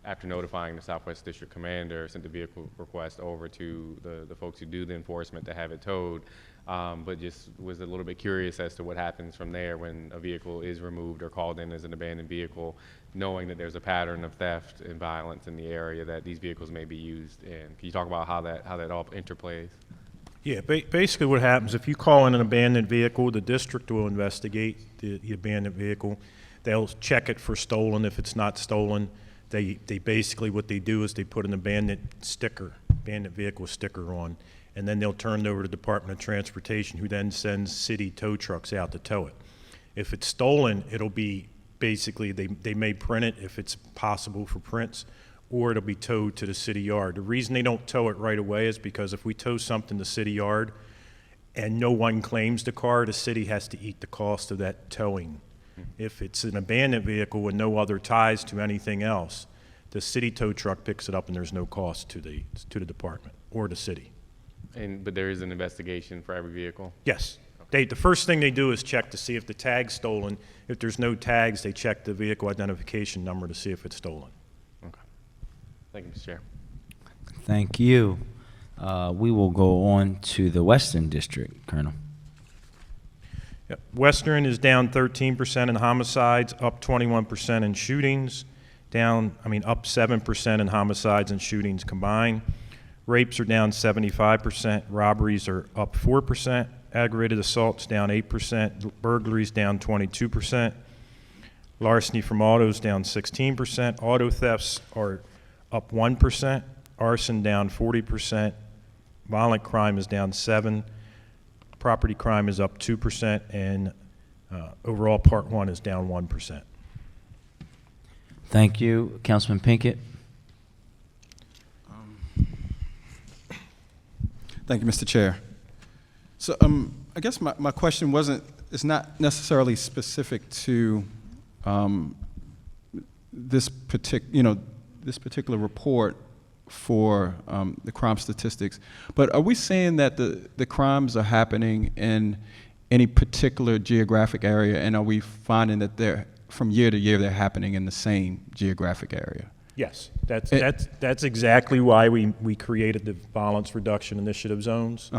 after notifying the Southwest District Commander, sent the vehicle request over to the folks who do the enforcement to have it towed. But just was a little bit curious as to what happens from there when a vehicle is removed or called in as an abandoned vehicle, knowing that there's a pattern of theft and violence in the area that these vehicles may be used in. Can you talk about how that all interplays? Yeah, basically what happens, if you call in an abandoned vehicle, the district will investigate the abandoned vehicle. They'll check it for stolen. If it's not stolen, they basically, what they do is they put an abandoned vehicle sticker on, and then they'll turn it over to the Department of Transportation, who then sends city tow trucks out to tow it. If it's stolen, it'll be basically, they may print it if it's possible for prints, or it'll be towed to the city yard. The reason they don't tow it right away is because if we tow something to city yard and no one claims the car, the city has to eat the cost of that towing. If it's an abandoned vehicle with no other ties to anything else, the city tow truck picks it up and there's no cost to the department or the city. But there is an investigation for every vehicle? Yes. The first thing they do is check to see if the tag's stolen. If there's no tags, they check the vehicle identification number to see if it's stolen. Okay. Thank you, Mr. Chair. Thank you. We will go on to the Western District, Colonel. Yep. Western is down 13% in homicides, up 21% in shootings, up 7% in homicides and shootings combined. Rapes are down 75%, robberies are up 4%, aggravated assaults down 8%, burglaries down 22%, larceny from autos down 16%, auto thefts are up 1%, arson down 40%, violent crime is down 7%, property crime is up 2%, and overall Part 1 is down 1%. Thank you. Councilman Pinkett. Thank you, Mr. Chair. So I guess my question is not necessarily specific to this particular report for the crime statistics, but are we saying that the crimes are happening in any particular geographic area, and are we finding that they're, from year to year, they're happening in the same geographic area? Yes, that's exactly why we created the violence reduction initiative zones.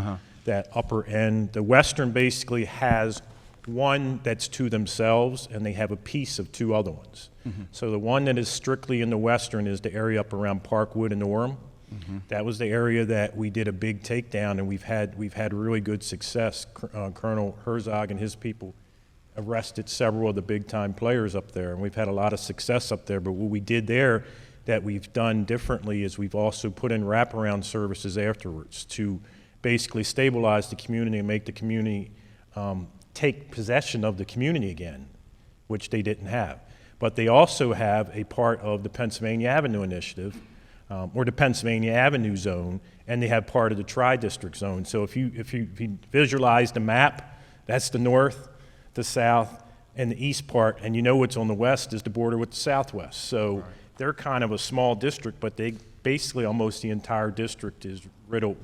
That upper end, the Western basically has one that's to themselves, and they have a piece of two other ones. So the one that is strictly in the Western is the area up around Parkwood and Orem. That was the area that we did a big takedown, and we've had really good success. Colonel Herzog and his people arrested several of the big-time players up there, and we've had a lot of success up there. But what we did there that we've done differently is we've also put in wraparound services afterwards to basically stabilize the community and make the community take possession of the community again, which they didn't have. But they also have a part of the Pennsylvania Avenue Initiative, or the Pennsylvania Avenue Zone, and they have part of the Tri-District Zone. So if you visualize the map, that's the north, the south, and the east part, and you know what's on the west is the border with the southwest. So they're kind of a small district, but they basically almost the entire district is riddled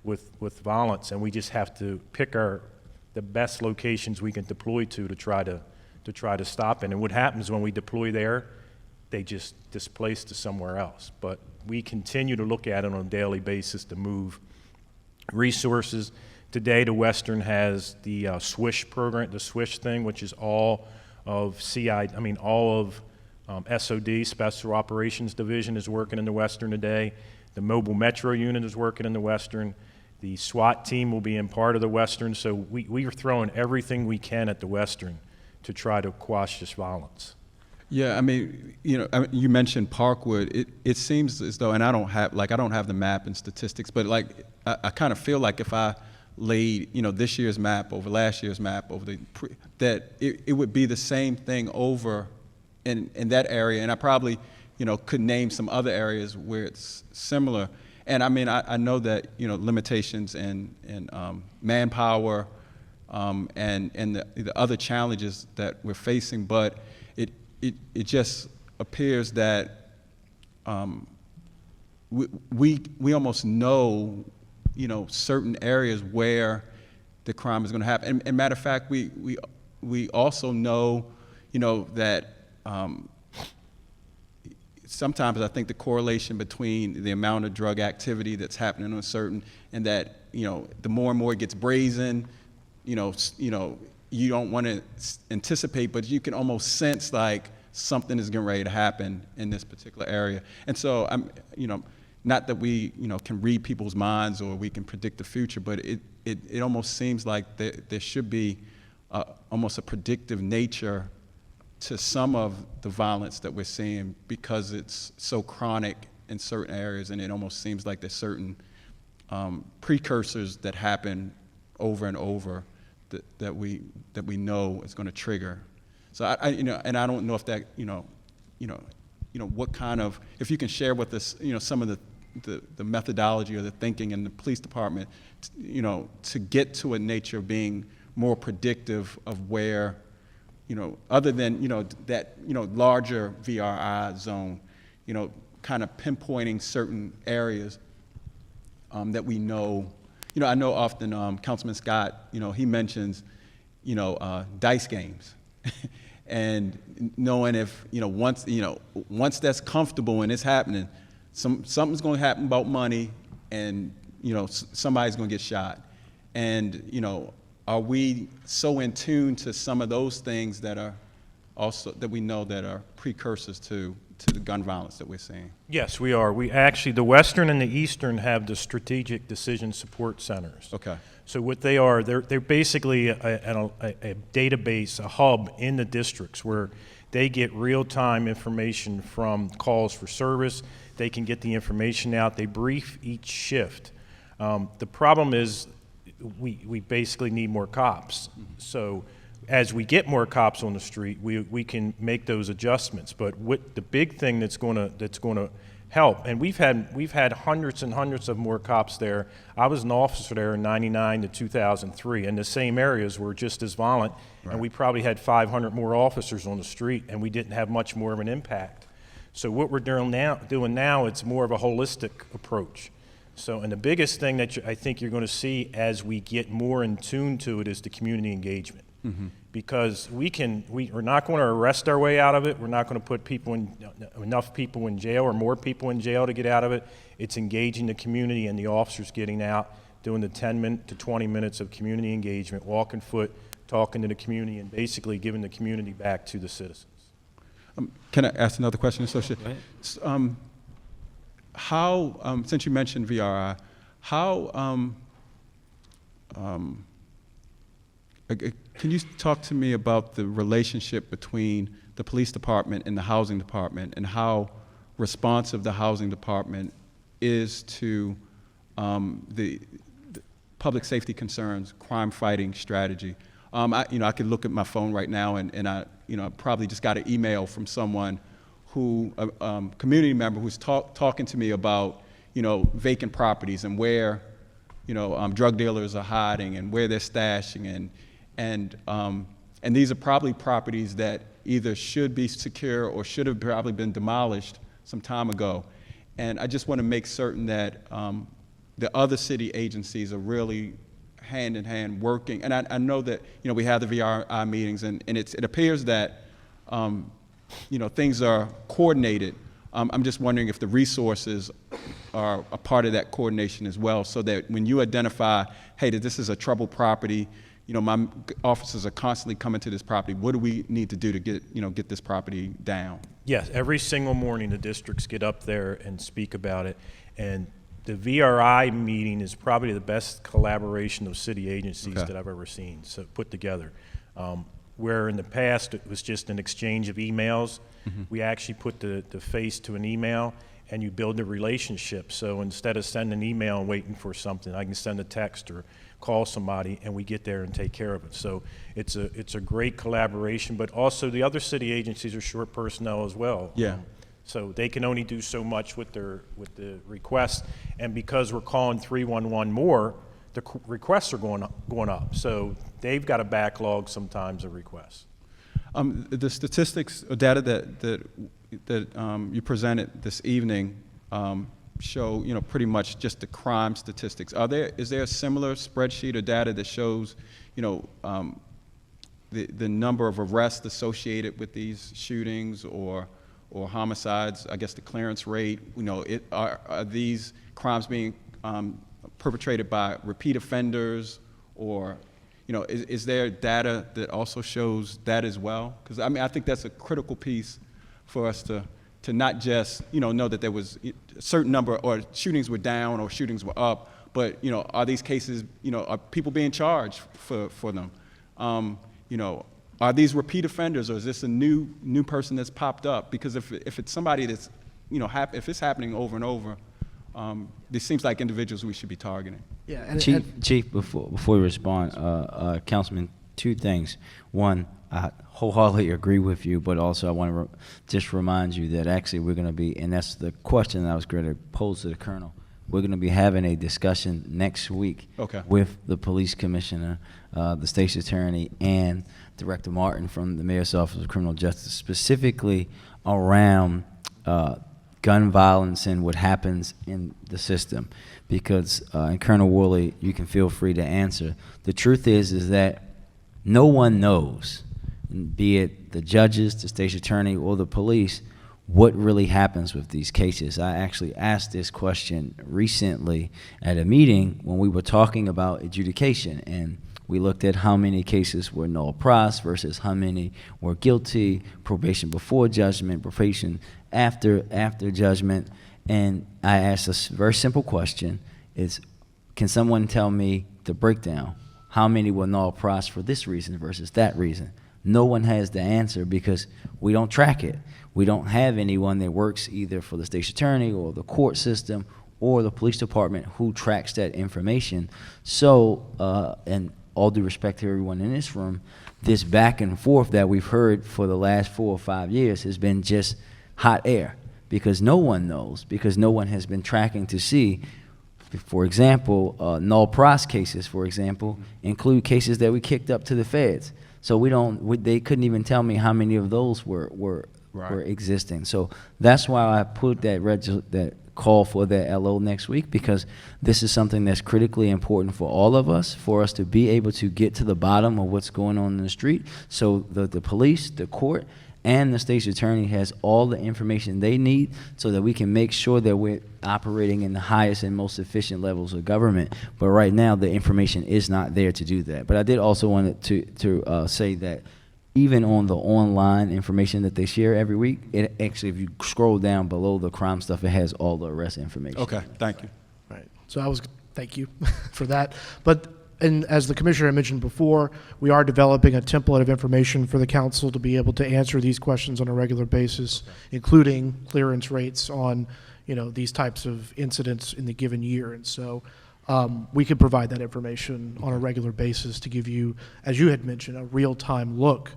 with violence, and we just have to pick the best locations we can deploy to try to stop it. And what happens when we deploy there, they just displace to somewhere else. But we continue to look at it on a daily basis to move resources. Today, the Western has the SWISH program, the SWISH thing, which is all of SOD, Special Operations Division, is working in the Western today. The Mobile Metro Unit is working in the Western. The SWAT team will be in part of the Western. So we are throwing everything we can at the Western to try to quash this violence. Yeah, you mentioned Parkwood. It seems as though, and I don't have the map and statistics, but I kind of feel like if I laid this year's map over last year's map over that it would be the same thing over in that area, and I probably could name some other areas where it's similar. And I know that limitations and manpower and the other challenges that we're facing, but it just appears that we almost know certain areas where the crime is going to happen. And matter of fact, we also know that sometimes I think the correlation between the amount of drug activity that's happening on a certain, and that the more and more it gets brazen, you don't want to anticipate, but you can almost sense like something is getting ready to happen in this particular area. And so not that we, can read people's minds or we can predict the future, but it almost seems like there should be almost a predictive nature to some of the violence that we're seeing because it's so chronic in certain areas, and it almost seems like there's certain precursors that happen over and over that we know is going to trigger. So and I don't know if that what kind of, if you can share with us some of the methodology or the thinking in the police department, to get to a nature of being more predictive of where, other than that larger VRI zone, kind of pinpointing certain areas that we know. I know often Councilman Scott, he mentions, dice games, and knowing if once that's comfortable and it's happening, something's going to happen about money, and somebody's going to get shot, and are we so in tune to some of those things that are also that we know that are precursors to the gun violence that we're seeing? Yes, we are. We actually, the Western and the Eastern have the Strategic Decision Support Centers. Okay. So what they are, they're basically a database, a hub in the districts where they get real-time information from calls for service. They can get the information out. They brief each shift. The problem is we basically need more cops. So as we get more cops on the street, we can make those adjustments. But what the big thing that's going to help, and we've had hundreds and hundreds of more cops there. I was an officer there in '99 to 2003, and the same areas were just as violent, right. And we probably had 500 more officers on the street, and we didn't have much more of an impact. So what we're doing now, it's more of a holistic approach. So, and the biggest thing that I think you're going to see as we get more in tune to it is the community engagement. Mm-hmm. Because we're not going to arrest our way out of it. We're not going to put enough people in jail or more people in jail to get out of it. It's engaging the community and the officers getting out, doing the 10 to 20 minutes of community engagement, walking foot, talking to the community, and basically giving the community back to the citizens. Can I ask another question, Associate? How, since you mentioned VRI, how, can you talk to me about the relationship between the police department and the housing department, and how responsive the housing department is to the public safety concerns, crime fighting strategy? I could look at my phone right now, and I probably just got an email from someone who, a community member who's talking to me about, vacant properties and where, drug dealers are hiding and where they're stashing, and these are probably properties that either should be secure or should have probably been demolished some time ago. And I just want to make certain that the other city agencies are really hand in hand working. And I know that we have the VRI meetings, and it appears that things are coordinated. I'm just wondering if the resources are a part of that coordination as well, so that when you identify, hey, that this is a troubled property, my officers are constantly coming to this property. What do we need to do to get this property down? Yes, every single morning the districts get up there and speak about it, and the VRI meeting is probably the best collaboration of city agencies that I've ever seen put together. Where in the past it was just an exchange of emails, we actually put the face to an email, and you build a relationship. So instead of sending an email and waiting for something, I can send a text or call somebody, and we get there and take care of it. So it's a great collaboration, but also the other city agencies are short personnel as well. Yeah. So they can only do so much with the requests, and because we're calling 311 more, the requests are going up. So they've got a backlog sometimes of requests. The statistics or data that you presented this evening show, pretty much just the crime statistics. Is there a similar spreadsheet or data that shows, the number of arrests associated with these shootings or homicides? I guess the clearance rate. Are these crimes being perpetrated by repeat offenders, or is there data that also shows that as well? Because I think that's a critical piece for us to to not just, know that there was a certain number or shootings were down or shootings were up, but, are these cases, are people being charged for them? Are these repeat offenders, or is this a new person that's popped up? Because if it's somebody that's, if it's happening over and over, this seems like individuals we should be targeting. Yeah, and Chief, before you respond, Councilman, two things. One, I wholeheartedly agree with you, but also I want to just remind you that actually we're going to be, and that's the question that I was going to pose to the Colonel, we're going to be having a discussion next week with the police commissioner, the state's attorney, and Director Martin from the Mayor's Office of Criminal Justice, specifically around gun violence and what happens in the system. Because, and Colonel Worley, you can feel free to answer. The truth is that no one knows, be it the judges, the state's attorney, or the police, what really happens with these cases. I actually asked this question recently at a meeting when we were talking about adjudication, and we looked at how many cases were null pros versus how many were guilty, probation before judgment, probation after judgment. And I asked a very simple question, is can someone tell me the breakdown? How many were null pros for this reason versus that reason? No one has the answer because we don't track it. We don't have anyone that works either for the state's attorney or the court system or the police department who tracks that information. So, and all due respect to everyone in this room, this back and forth that we've heard for the last 4 or 5 years has been just hot air because no one knows, because no one has been tracking to see. For example, null pros cases, for example, include cases that we kicked up to the feds. So they couldn't even tell me how many of those were existing. So that's why I put that call for that LO next week, because this is something that's critically important for all of us, for us to be able to get to the bottom of what's going on in the street. So the police, the court, and the state's attorney has all the information they need so that we can make sure that we're operating in the highest and most efficient levels of government. But right now, the information is not there to do that. But I did also want to say that even on the online information that they share every week, it actually, if you scroll down below the crime stuff, it has all the arrest information. Okay, thank you. Right. So thank you for that. And as the commissioner mentioned before, we are developing a template of information for the council to be able to answer these questions on a regular basis, including clearance rates on, these types of incidents in the given year. And so we could provide that information on a regular basis to give you, as you had mentioned, a real-time look.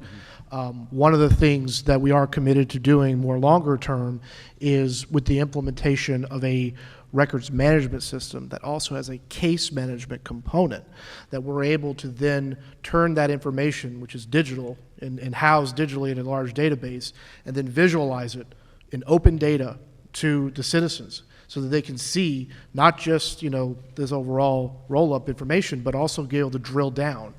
One of the things that we are committed to doing more longer term is with the implementation of a records management system that also has a case management component, that we're able to then turn that information, which is digital and housed digitally in a large database, and then visualize it in open data to the citizens so that they can see not just this overall roll-up information, but also be able to drill down.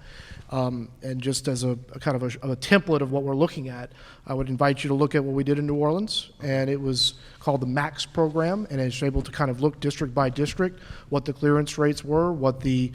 And just as a kind of a template of what we're looking at, I would invite you to look at what we did in New Orleans, and it was called the MAX program, and it's able to kind of look district by district what the clearance rates were, what the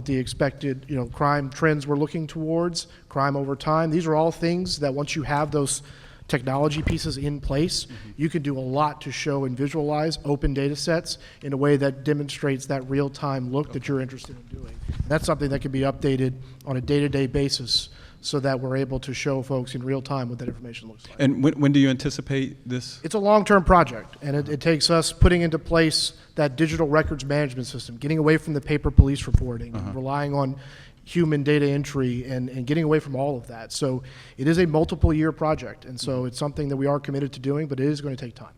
expected crime trends we're looking towards, crime over time. These are all things that once you have those technology pieces in place, you can do a lot to show and visualize open data sets in a way that demonstrates that real-time look that you're interested in doing. And that's something that can be updated on a day-to-day basis so that we're able to show folks in real time what that information looks like. And when do you anticipate this? It's a long-term project, and it takes us putting into place that digital records management system, getting away from the paper police reporting, relying on human data entry, and getting away from all of that. So it is a multiple year project, and so it's something that we are committed to doing, but it is going to take time.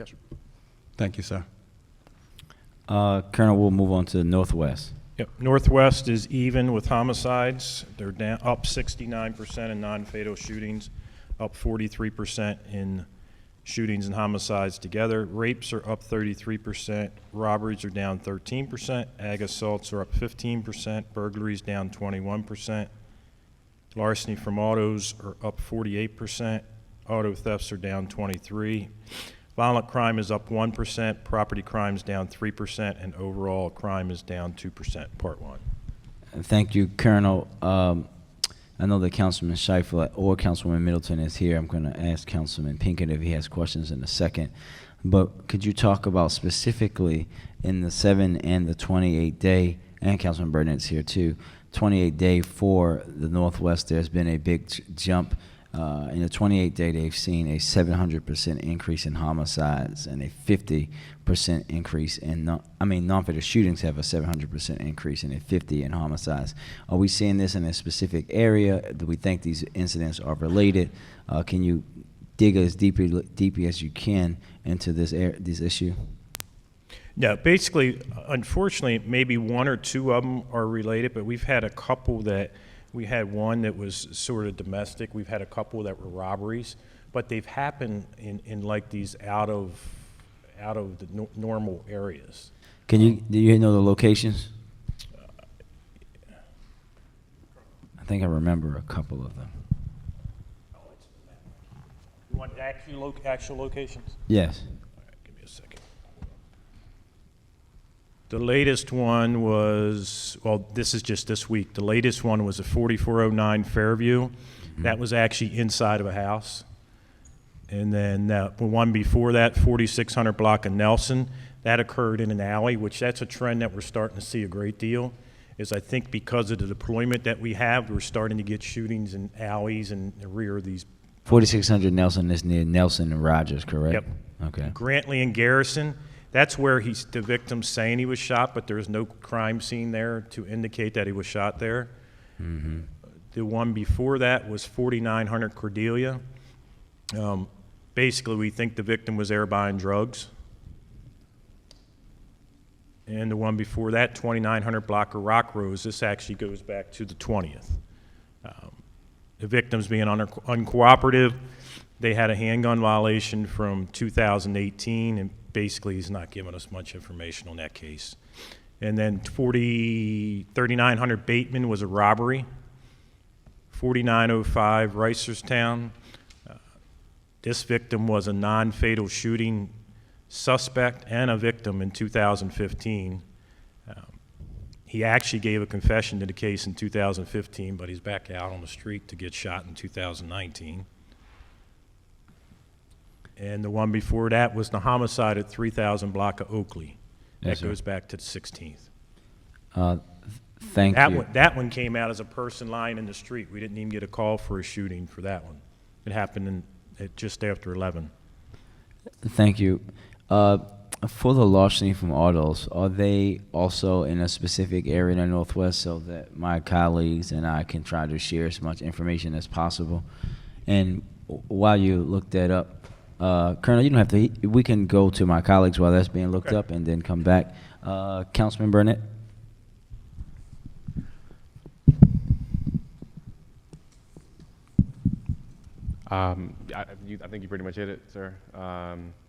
Yes, sir. Thank you, sir. Colonel, we'll move on to the Northwest. Yep. Northwest is even with homicides. They're down up 69% in non-fatal shootings, up 43% in shootings and homicides together. Rapes are up 33%. Robberies are down 13%. Ag assaults are up 15%. Burglaries down 21%. Larceny from autos are up 48%. Auto thefts are down 23%. Violent crime is up 1%. Property crime is down 3%. And overall crime is down 2%, Part 1. Thank you, Colonel. I know that Councilman Scheifele or Councilwoman Middleton is here. I'm going to ask Councilman Pinkett if he has questions in a second. But could you talk about specifically in the 7 and the 28-day, and Councilman Burnett's here too, 28-day for the Northwest, there's been a big jump. In the 28-day, they've seen a 700% increase in homicides and a 50% increase in, non-fatal shootings have a 700% increase and a 50 in homicides. Are we seeing this in a specific area? Do we think these incidents are related? Can you dig as deeply as you can into this issue? No, basically, unfortunately, maybe one or two of them are related, but we've had a couple that, we had one that was sort of domestic. We've had a couple that were robberies, but they've happened in like these out of the normal areas. Do you know the locations? I think I remember a couple of them. You want actual locations? Yes. All right, give me a second. The latest one was, well, this is just this week. The latest one was a 4409 Fairview. That was actually inside of a house. And then the one before that, 4600 block of Nelson, that occurred in an alley, which that's a trend that we're starting to see a great deal. Is I think because of the deployment that we have, we're starting to get shootings in alleys and the rear of these. 4600 Nelson is near Nelson and Rogers, correct? Yep. Okay. Grantley and Garrison, that's where the victim's saying he was shot, but there's no crime scene there to indicate that he was shot there. Mm-hmm. The one before that was 4900 Cordelia. Basically, we think the victim was there buying drugs. And the one before that, 2900 block of Rock Rose, this actually goes back to the 20th. The victims being uncooperative, they had a handgun violation from 2018, and basically he's not giving us much information on that case. And then 3900 Bateman was a robbery. 4905 Reisterstown. This victim was a non-fatal shooting suspect and a victim in 2015. He actually gave a confession to the case in 2015, but he's back out on the street to get shot in 2019. And the one before that was the homicide at 3000 block of Oakley. Yes, That goes back to the 16th. Thank you. That one came out as a person lying in the street. We didn't even get a call for a shooting for that one. It happened just after 11. Thank you. For the larceny from autos, are they also in a specific area in the Northwest so that my colleagues and I can try to share as much information as possible? And while you look that up, Colonel, you don't have to, we can go to my colleagues while that's being looked up and then come back. Councilman Burnett? I think you pretty much hit it, sir.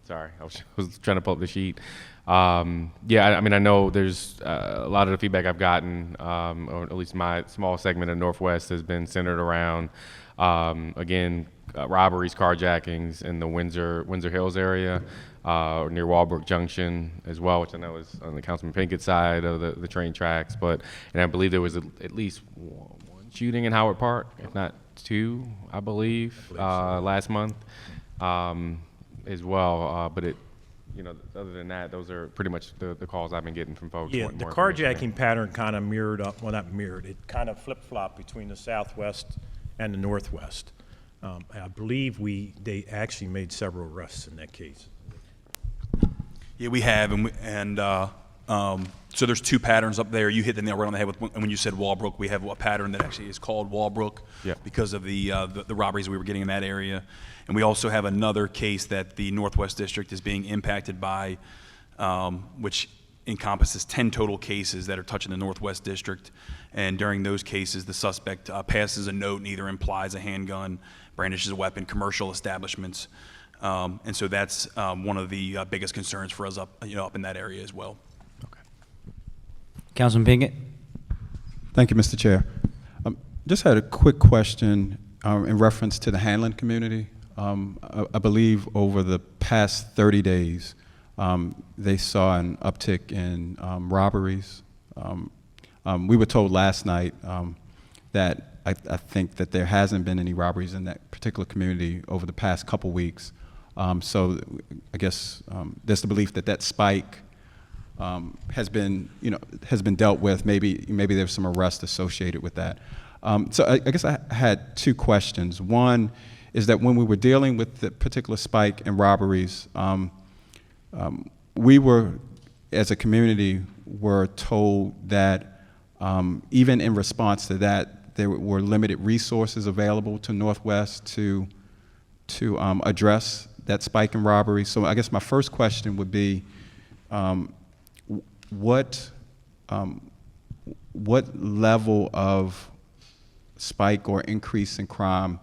Sorry, I was trying to pull up the sheet. Yeah, I mean, I know there's a lot of the feedback I've gotten, or at least my small segment of Northwest has been centered around, again, robberies, carjackings in the Windsor Hills area, near Walbrook Junction as well, which I know is on the Councilman Pinkett side of the train tracks. And I believe there was at least one shooting in Howard Park, if not two, I believe, last month as well. But other than that, those are pretty much the calls I've been getting from folks. Yeah, the carjacking pattern kind of mirrored up, well, not mirrored, it kind of flip-flopped between the Southwest and the Northwest. I believe they actually made several arrests in that case. Yeah, we have, so there's two patterns up there. You hit the nail right on the head when you said Walbrook. We have a pattern that actually is called Walbrook because of the robberies we were getting in that area. And we also have another case that the Northwest District is being impacted by, which encompasses 10 total cases that are touching the Northwest District. And during those cases, the suspect passes a note and either implies a handgun, brandishes a weapon, commercial establishments. And so that's one of the biggest concerns for us up in that area as well. Councilman Pinkett? Thank you, Mr. Chair. Just had a quick question in reference to the Hanlon community. I believe over the past 30 days, they saw an uptick in robberies. We were told last night that I think that there hasn't been any robberies in that particular community over the past couple weeks. So I guess there's the belief that that spike has been dealt with. Maybe there's some arrest associated with that. So I guess I had two questions. One is that when we were dealing with the particular spike in robberies, we were, as a community, were told that even in response to that, there were limited resources available to Northwest to address that spike in robbery. So I guess my first question would be, what level of spike or increase in crime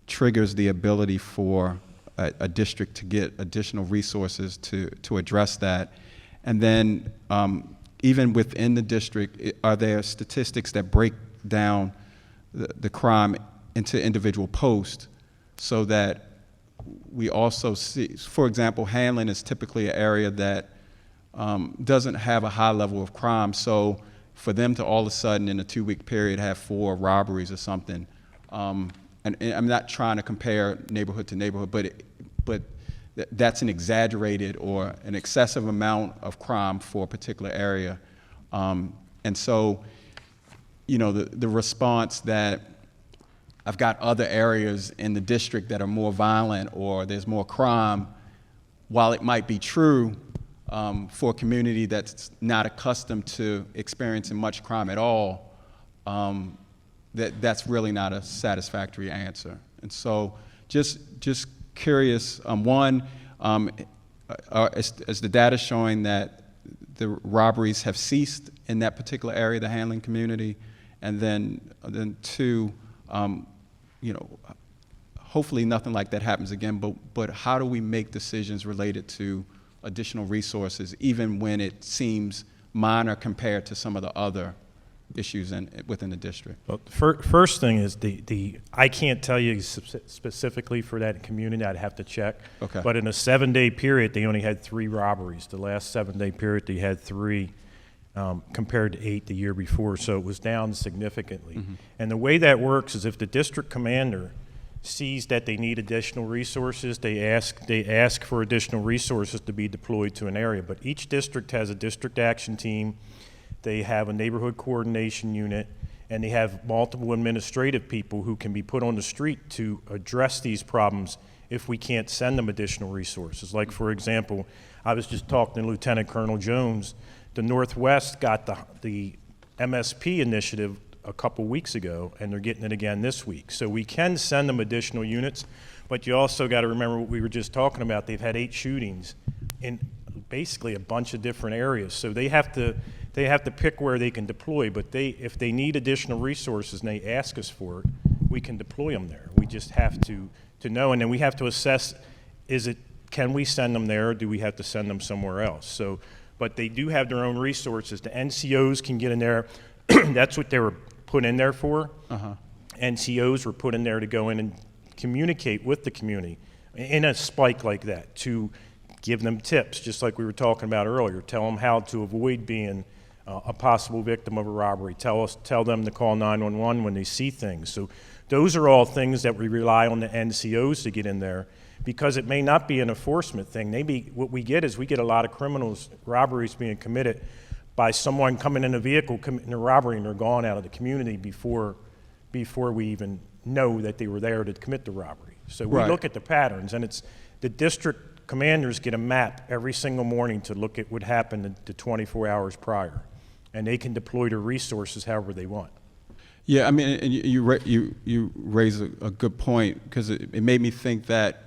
triggers the ability for a district to get additional resources to address that? And then even within the district, are there statistics that break down the crime into individual posts so that we also see, for example, Hanlon is typically an area that doesn't have a high level of crime, so for them to all of a sudden in a 2-week period have 4 robberies or something, and I'm not trying to compare neighborhood to neighborhood, but that's an exaggerated or an excessive amount of crime for a particular area. And so, the response that I've got other areas in the district that are more violent or there's more crime, while it might be true for a community that's not accustomed to experiencing much crime at all, that's really not a satisfactory answer. And so just curious, one, is the data showing that the robberies have ceased in that particular area, the Hanlon community? And then two, hopefully nothing like that happens again, but how do we make decisions related to additional resources, even when it seems minor compared to some of the other issues within the district? Well, first thing is I can't tell you specifically for that community. I'd have to check. Okay. But in a 7-day period, they only had 3 robberies. The last 7-day period, they had 3 compared to 8 the year before. So it was down significantly. Mm-hmm. And the way that works is if the district commander sees that they need additional resources, they ask for additional resources to be deployed to an area. But each district has a district action team. They have a neighborhood coordination unit, and they have multiple administrative people who can be put on the street to address these problems if we can't send them additional resources. Like, for example, I was just talking to Lieutenant Colonel Jones. The Northwest got the MSP initiative a couple weeks ago, and they're getting it again this week. So we can send them additional units, but you also got to remember what we were just talking about. They've had 8 shootings in basically a bunch of different areas. So they have to pick where they can deploy, but if they need additional resources and they ask us for it, we can deploy them there. We just have to know, and then we have to assess, can we send them there, or do we have to send them somewhere else? So, but they do have their own resources. The NCOs can get in there. That's what they were put in there for. Uh-huh. NCOs were put in there to go in and communicate with the community in a spike like that, to give them tips, just like we were talking about earlier. Tell them how to avoid being a possible victim of a robbery. Tell them to call 911 when they see things. So those are all things that we rely on the NCOs to get in there, because it may not be an enforcement thing. What we get is we get a lot of robberies being committed by someone coming in a vehicle, committing a robbery, and they're gone out of the community before we even know that they were there to commit the robbery. So we look at the patterns, and it's the district commanders get a map every single morning to look at what happened the 24 hours prior, and they can deploy their resources however they want. Yeah, I mean, and you raise a good point, because it made me think that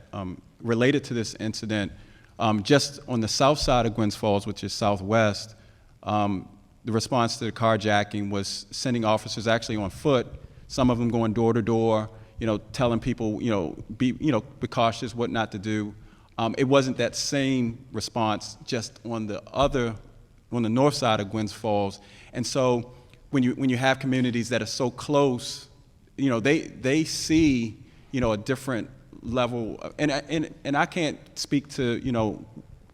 related to this incident, just on the south side of Gwynns Falls, which is southwest, the response to the carjacking was sending officers actually on foot, some of them going door to door, telling people, be cautious, what not to do. It wasn't that same response just on the north side of Gwynns Falls. And so when you have communities that are so close, they see, a different level, and I can't speak to,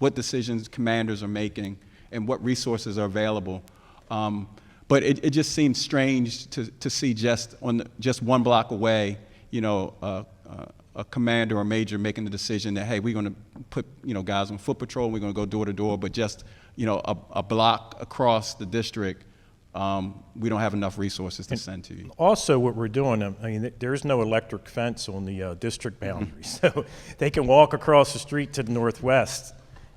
what decisions commanders are making and what resources are available. But it just seems strange to see just just 1 block away, you know, a commander or major making the decision that, hey, we're going to put, you know, guys on foot patrol, we're going to go door to door, but just, you know, a block across the district, we don't have enough resources to send to you. Also, what we're doing, I mean, there's no electric fence on the district boundary, so they can walk across the street to the northwest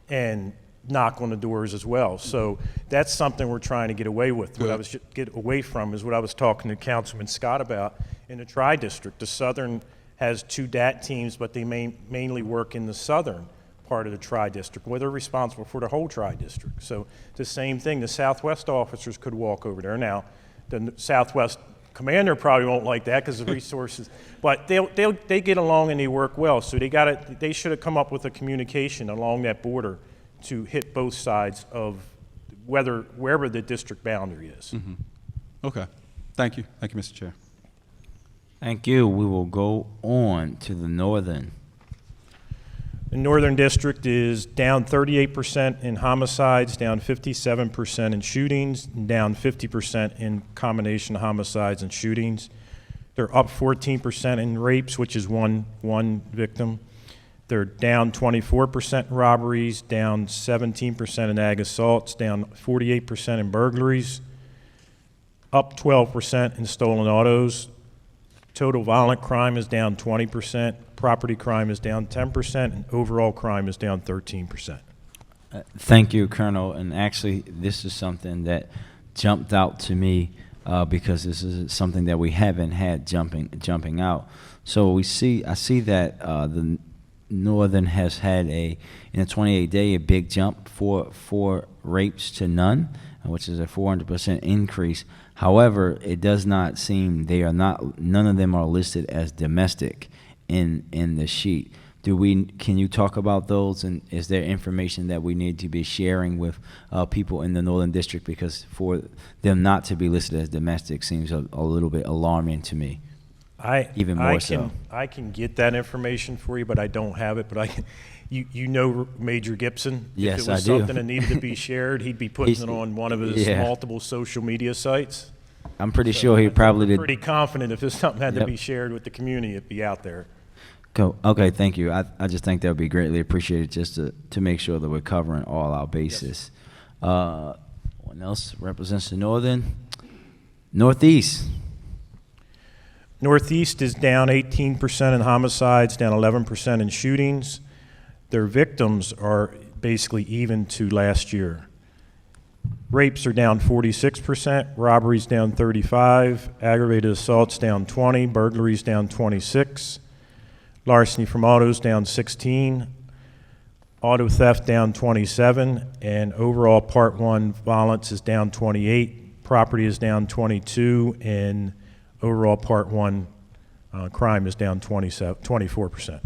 and knock on the doors as well. So that's something we're trying to get away with. What I was get away from is what I was talking to Councilman Scott about in the Tri-District. The Southern has 2 DAT teams, but they mainly work in the southern part of the Tri-District, where they're responsible for the whole Tri-District. So the same thing, the Southwest officers could walk over there. Now, the Southwest commander probably won't like that because of resources, but they get along and they work well. So they should have come up with a communication along that border to hit both sides of wherever the district boundary is. Mm-hmm. Okay. Thank you. Thank you, Mr. Chair. Thank you. We will go on to the northern. The Northern District is down 38% in homicides, down 57% in shootings, and down 50% in combination homicides and shootings. They're up 14% in rapes, which is one victim. They're down 24% in robberies, down 17% in ag assaults, down 48% in burglaries, up 12% in stolen autos. Total violent crime is down 20%, property crime is down 10%, and overall crime is down 13%. Thank you, Colonel. And actually, this is something that jumped out to me because this is something that we haven't had jumping out. So I see that the Northern has had in a 28-day, a big jump for rapes to none, which is a 400% increase. However, it does not seem none of them are listed as domestic in the sheet. Can you talk about those, and is there information that we need to be sharing with people in the Northern District, because for them not to be listed as domestic seems a little bit alarming to me. Even more so. I can get that information for you, but I don't have it. But you know Major Gibson? Yes, if it was I do. something that needed to be shared, he'd be putting it on one of his multiple social media sites. I'm pretty sure he probably did. Pretty confident if it's something had to be shared with the community, it'd be out there. Okay, thank you. I just think that would be greatly appreciated, just to make sure that we're covering all our bases. Yes. One else represents the Northern. Northeast. Northeast is down 18% in homicides, down 11% in shootings. Their victims are basically even to last year. Rapes are down 46%, robberies down 35%, aggravated assaults down 20%, burglaries down 26%, larceny from autos down 16%, auto theft down 27%, and overall Part 1 violence is down 28%, property is down 22%, and overall Part 1 crime is down 24%.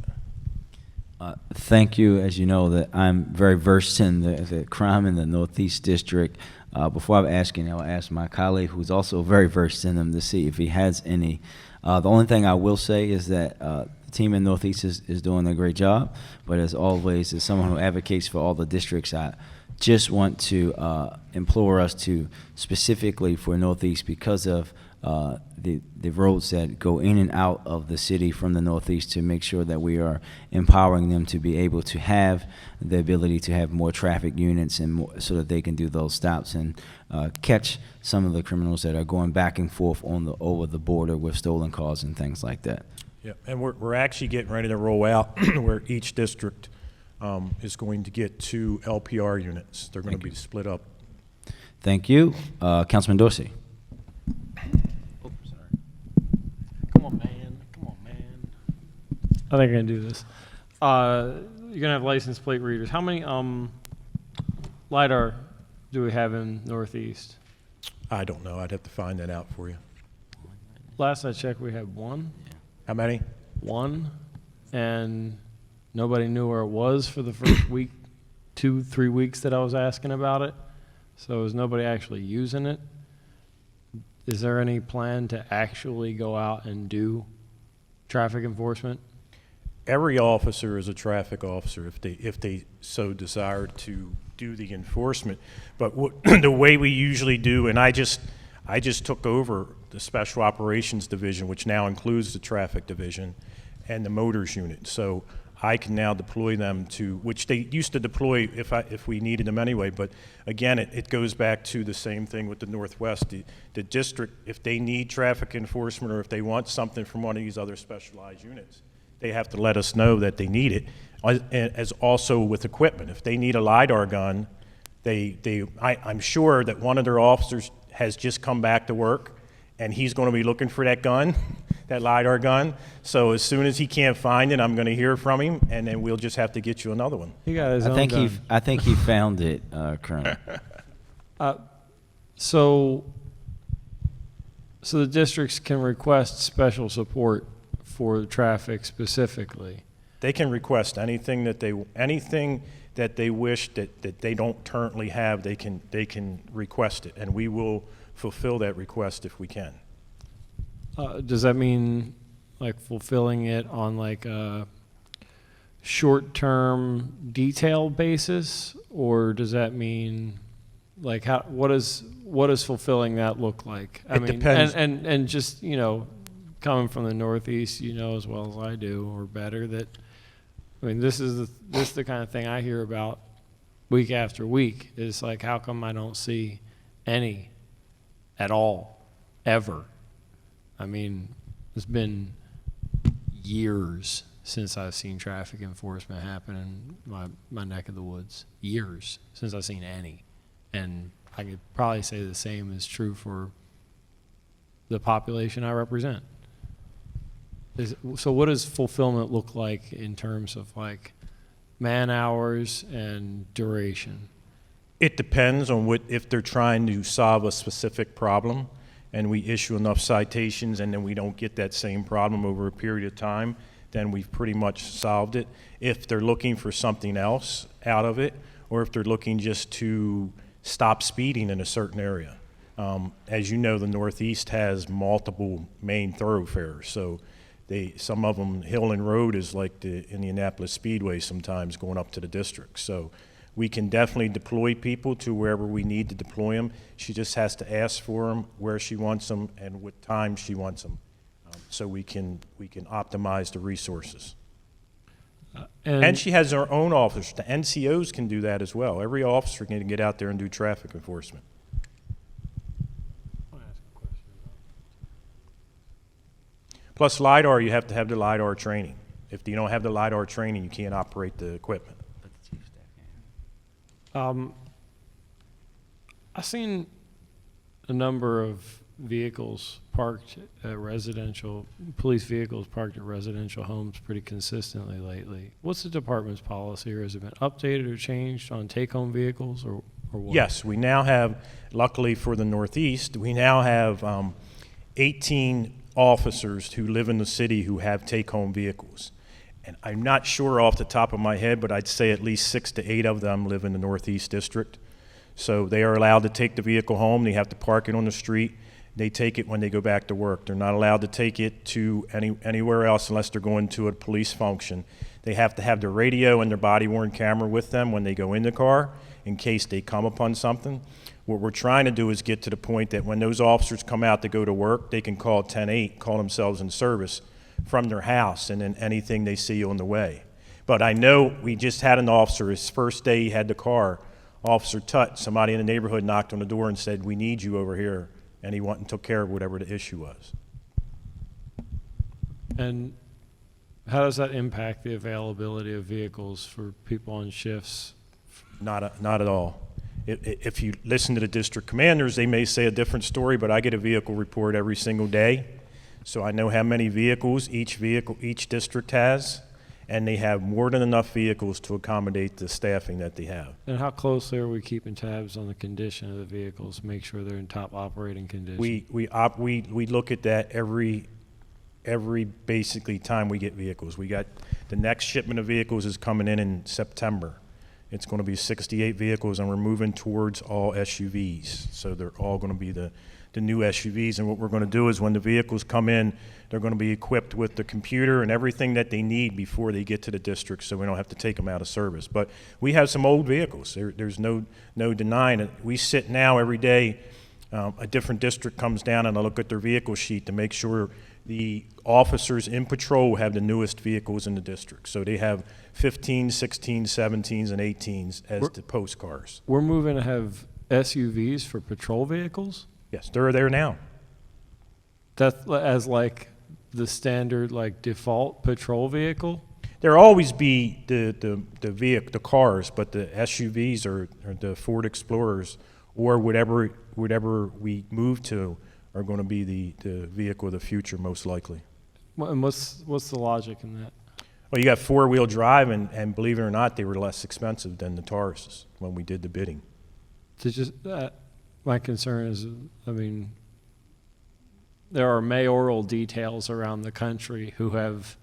Thank you. As you know, that I'm very versed in the crime in the Northeast District. Before I'm asking, I'll ask my colleague, who's also very versed in them, to see if he has any. The only thing I will say is that the team in Northeast is doing a great job. But as always, as someone who advocates for all the districts, I just want to implore us to, specifically for Northeast, because of the roads that go in and out of the city from the Northeast, to make sure that we are empowering them to be able to have the ability to have more traffic units, and more, so that they can do those stops and catch some of the criminals that are going back and forth over the border with stolen cars and things like that. Yeah, and we're actually getting ready to roll out where each district is going to get 2 LPR units. They're going to be split up. Thank you. Councilman Dorsey. Come on, man. I think I can do this. You're gonna have license plate readers. How many LiDAR do we have in Northeast? I don't know. I'd have to find that out for you. Last I checked, we had 1. How many? 1, and nobody knew where it was for the first week, 2-3 weeks that I was asking about it. So is nobody actually using it? Is there any plan to actually go out and do traffic enforcement? Every officer is a traffic officer if they so desire to do the enforcement. But the way we usually do, and I I just took over the Special Operations Division, which now includes the Traffic Division and the Motors Unit. So I can now deploy them to, which they used to deploy if we needed them anyway. But again, it goes back to the same thing with the Northwest. The district, if they need traffic enforcement or if they want something from one of these other specialized units, they have to let us know that they need it. As also with equipment, if they need a LiDAR gun, I'm sure that one of their officers has just come back to work and he's going to be looking for that gun, that LiDAR gun. So as soon as he can't find it, I'm going to hear from him, and then we'll just have to get you another one. He got his own gun. I think he found it, Colonel. So the districts can request special support for the traffic specifically. They can request anything that they wish that they don't currently have. They can request it, and we will fulfill that request if we can. Does that mean like fulfilling it on like a short-term detail basis, or does that mean like what does fulfilling that look like? It depends. And just, coming from the Northeast, as well as I do, or better, that this is the kind of thing I hear about week after week. Is like, how come I don't see any at all, ever? It's been years since I've seen traffic enforcement happen in my neck of the woods. Years since I've seen any. And I could probably say the same is true for the population I represent. So what does fulfillment look like in terms of like man hours and duration? It depends on if they're trying to solve a specific problem and we issue enough citations and then we don't get that same problem over a period of time, then we've pretty much solved it. If they're looking for something else out of it, or if they're looking just to stop speeding in a certain area. As you know, the Northeast has multiple main thoroughfares, so some of them, Hill and Road is like the Indianapolis Speedway sometimes going up to the district. So we can definitely deploy people to wherever we need to deploy them. She just has to ask for them, where she wants them, and what time she wants them, so we can optimize the resources. And she has her own officers. The NCOs can do that as well. Every officer can get out there and do traffic enforcement. Plus LiDAR, you have to have the LiDAR training. If you don't have the LiDAR training, you can't operate the equipment. I've seen a number of vehicles parked at police vehicles parked at residential homes pretty consistently lately. What's the department's policy, or has it been updated or changed on take-home vehicles, or what? Yes, we now have, luckily for the Northeast, we now have 18 officers who live in the city who have take-home vehicles. And I'm not sure off the top of my head, but I'd say at least 6 to 8 of them live in the Northeast District. So they are allowed to take the vehicle home. They have to park it on the street. They take it when they go back to work. They're not allowed to take it to anywhere else unless they're going to a police function. They have to have their radio and their body-worn camera with them when they go in the car in case they come upon something. What we're trying to do is get to the point that when those officers come out to go to work, they can call 10-8, call themselves in service from their house, and then anything they see on the way. But I know we just had an officer, his first day he had the car, Officer Tutt, somebody in the neighborhood knocked on the door and said, "We need you over here," and he went and took care of whatever the issue was. And how does that impact the availability of vehicles for people on shifts? Not at all. If you listen to the district commanders, they may say a different story, but I get a vehicle report every single day. So I know how many vehicles each district has, and they have more than enough vehicles to accommodate the staffing that they have. And how closely are we keeping tabs on the condition of the vehicles, make sure they're in top operating condition? We look at that every basically time we get vehicles. We got the next shipment of vehicles is coming in September. It's going to be 68 vehicles, and we're moving towards all SUVs. So they're all going to be the new SUVs. And what we're going to do is when the vehicles come in, they're going to be equipped with the computer and everything that they need before they get to the district, so we don't have to take them out of service. But we have some old vehicles. There's no denying it. We sit now every day A different district comes down and I look at their vehicle sheet to make sure the officers in patrol have the newest vehicles in the district. So they have 15s, 16s, 17s, and 18s as the post cars. We're moving to have SUVs for patrol vehicles? Yes, they're there now. That's as like the standard, like default patrol vehicle? There'll always be the cars, but the SUVs or the Ford Explorers or whatever we move to are going to be the vehicle of the future, most likely. And what's the logic in that? Well, you got four-wheel drive, and believe it or not, they were less expensive than the Tauruses when we did the bidding. To just my concern is, I mean, there are mayoral details around the country who have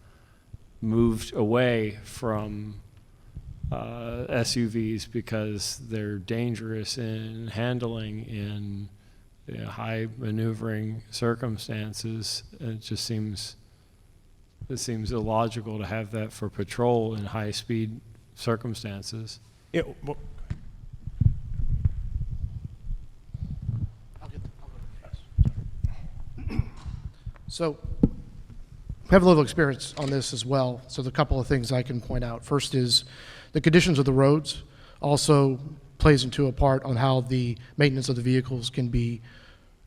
moved away from SUVs because they're dangerous in handling in high maneuvering circumstances. It seems illogical to have that for patrol in high speed circumstances. Yeah, well, So I have a little experience on this as well, so there's a couple of things I can point out. First is the conditions of the roads also plays into a part on how the maintenance of the vehicles can be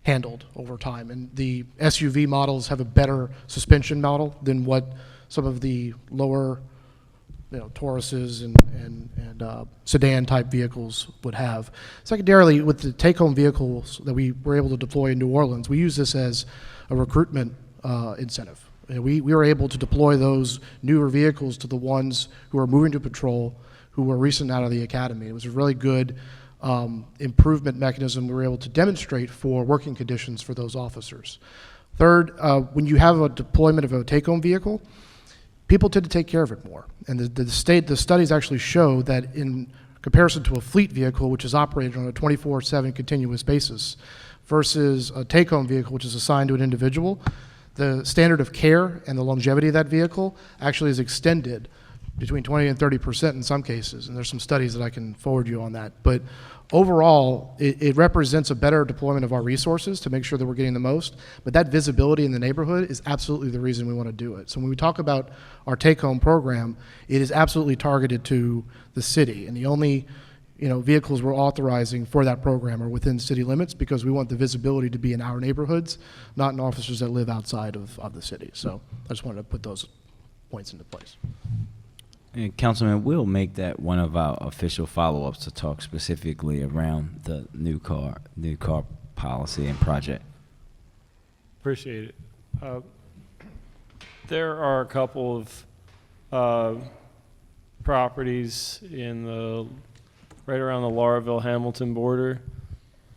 handled over time. And the SUV models have a better suspension model than what some of the lower, Tauruses and sedan type vehicles would have. Secondarily, with the take-home vehicles that we were able to deploy in New Orleans, we use this as a recruitment incentive. We were able to deploy those newer vehicles to the ones who are moving to patrol, who were recent out of the academy. It was a really good improvement mechanism we were able to demonstrate for working conditions for those officers. Third, when you have a deployment of a take-home vehicle, people tend to take care of it more. And the studies actually show that in comparison to a fleet vehicle, which is operated on a 24/7 continuous basis, versus a take-home vehicle, which is assigned to an individual, the standard of care and the longevity of that vehicle actually is extended between 20 and 30% in some cases. And there's some studies that I can forward you on that. But overall, it represents a better deployment of our resources to make sure that we're getting the most. But that visibility in the neighborhood is absolutely the reason we want to do it. So when we talk about our take-home program, it is absolutely targeted to the city. And the only vehicles we're authorizing for that program are within city limits because we want the visibility to be in our neighborhoods, not in officers that live outside of the city. So I just wanted to put those points into place. And Councilman, we'll make that one of our official follow-ups to talk specifically around the new car policy and project. Appreciate it. There are a couple of properties in right around the Lauraville-Hamilton border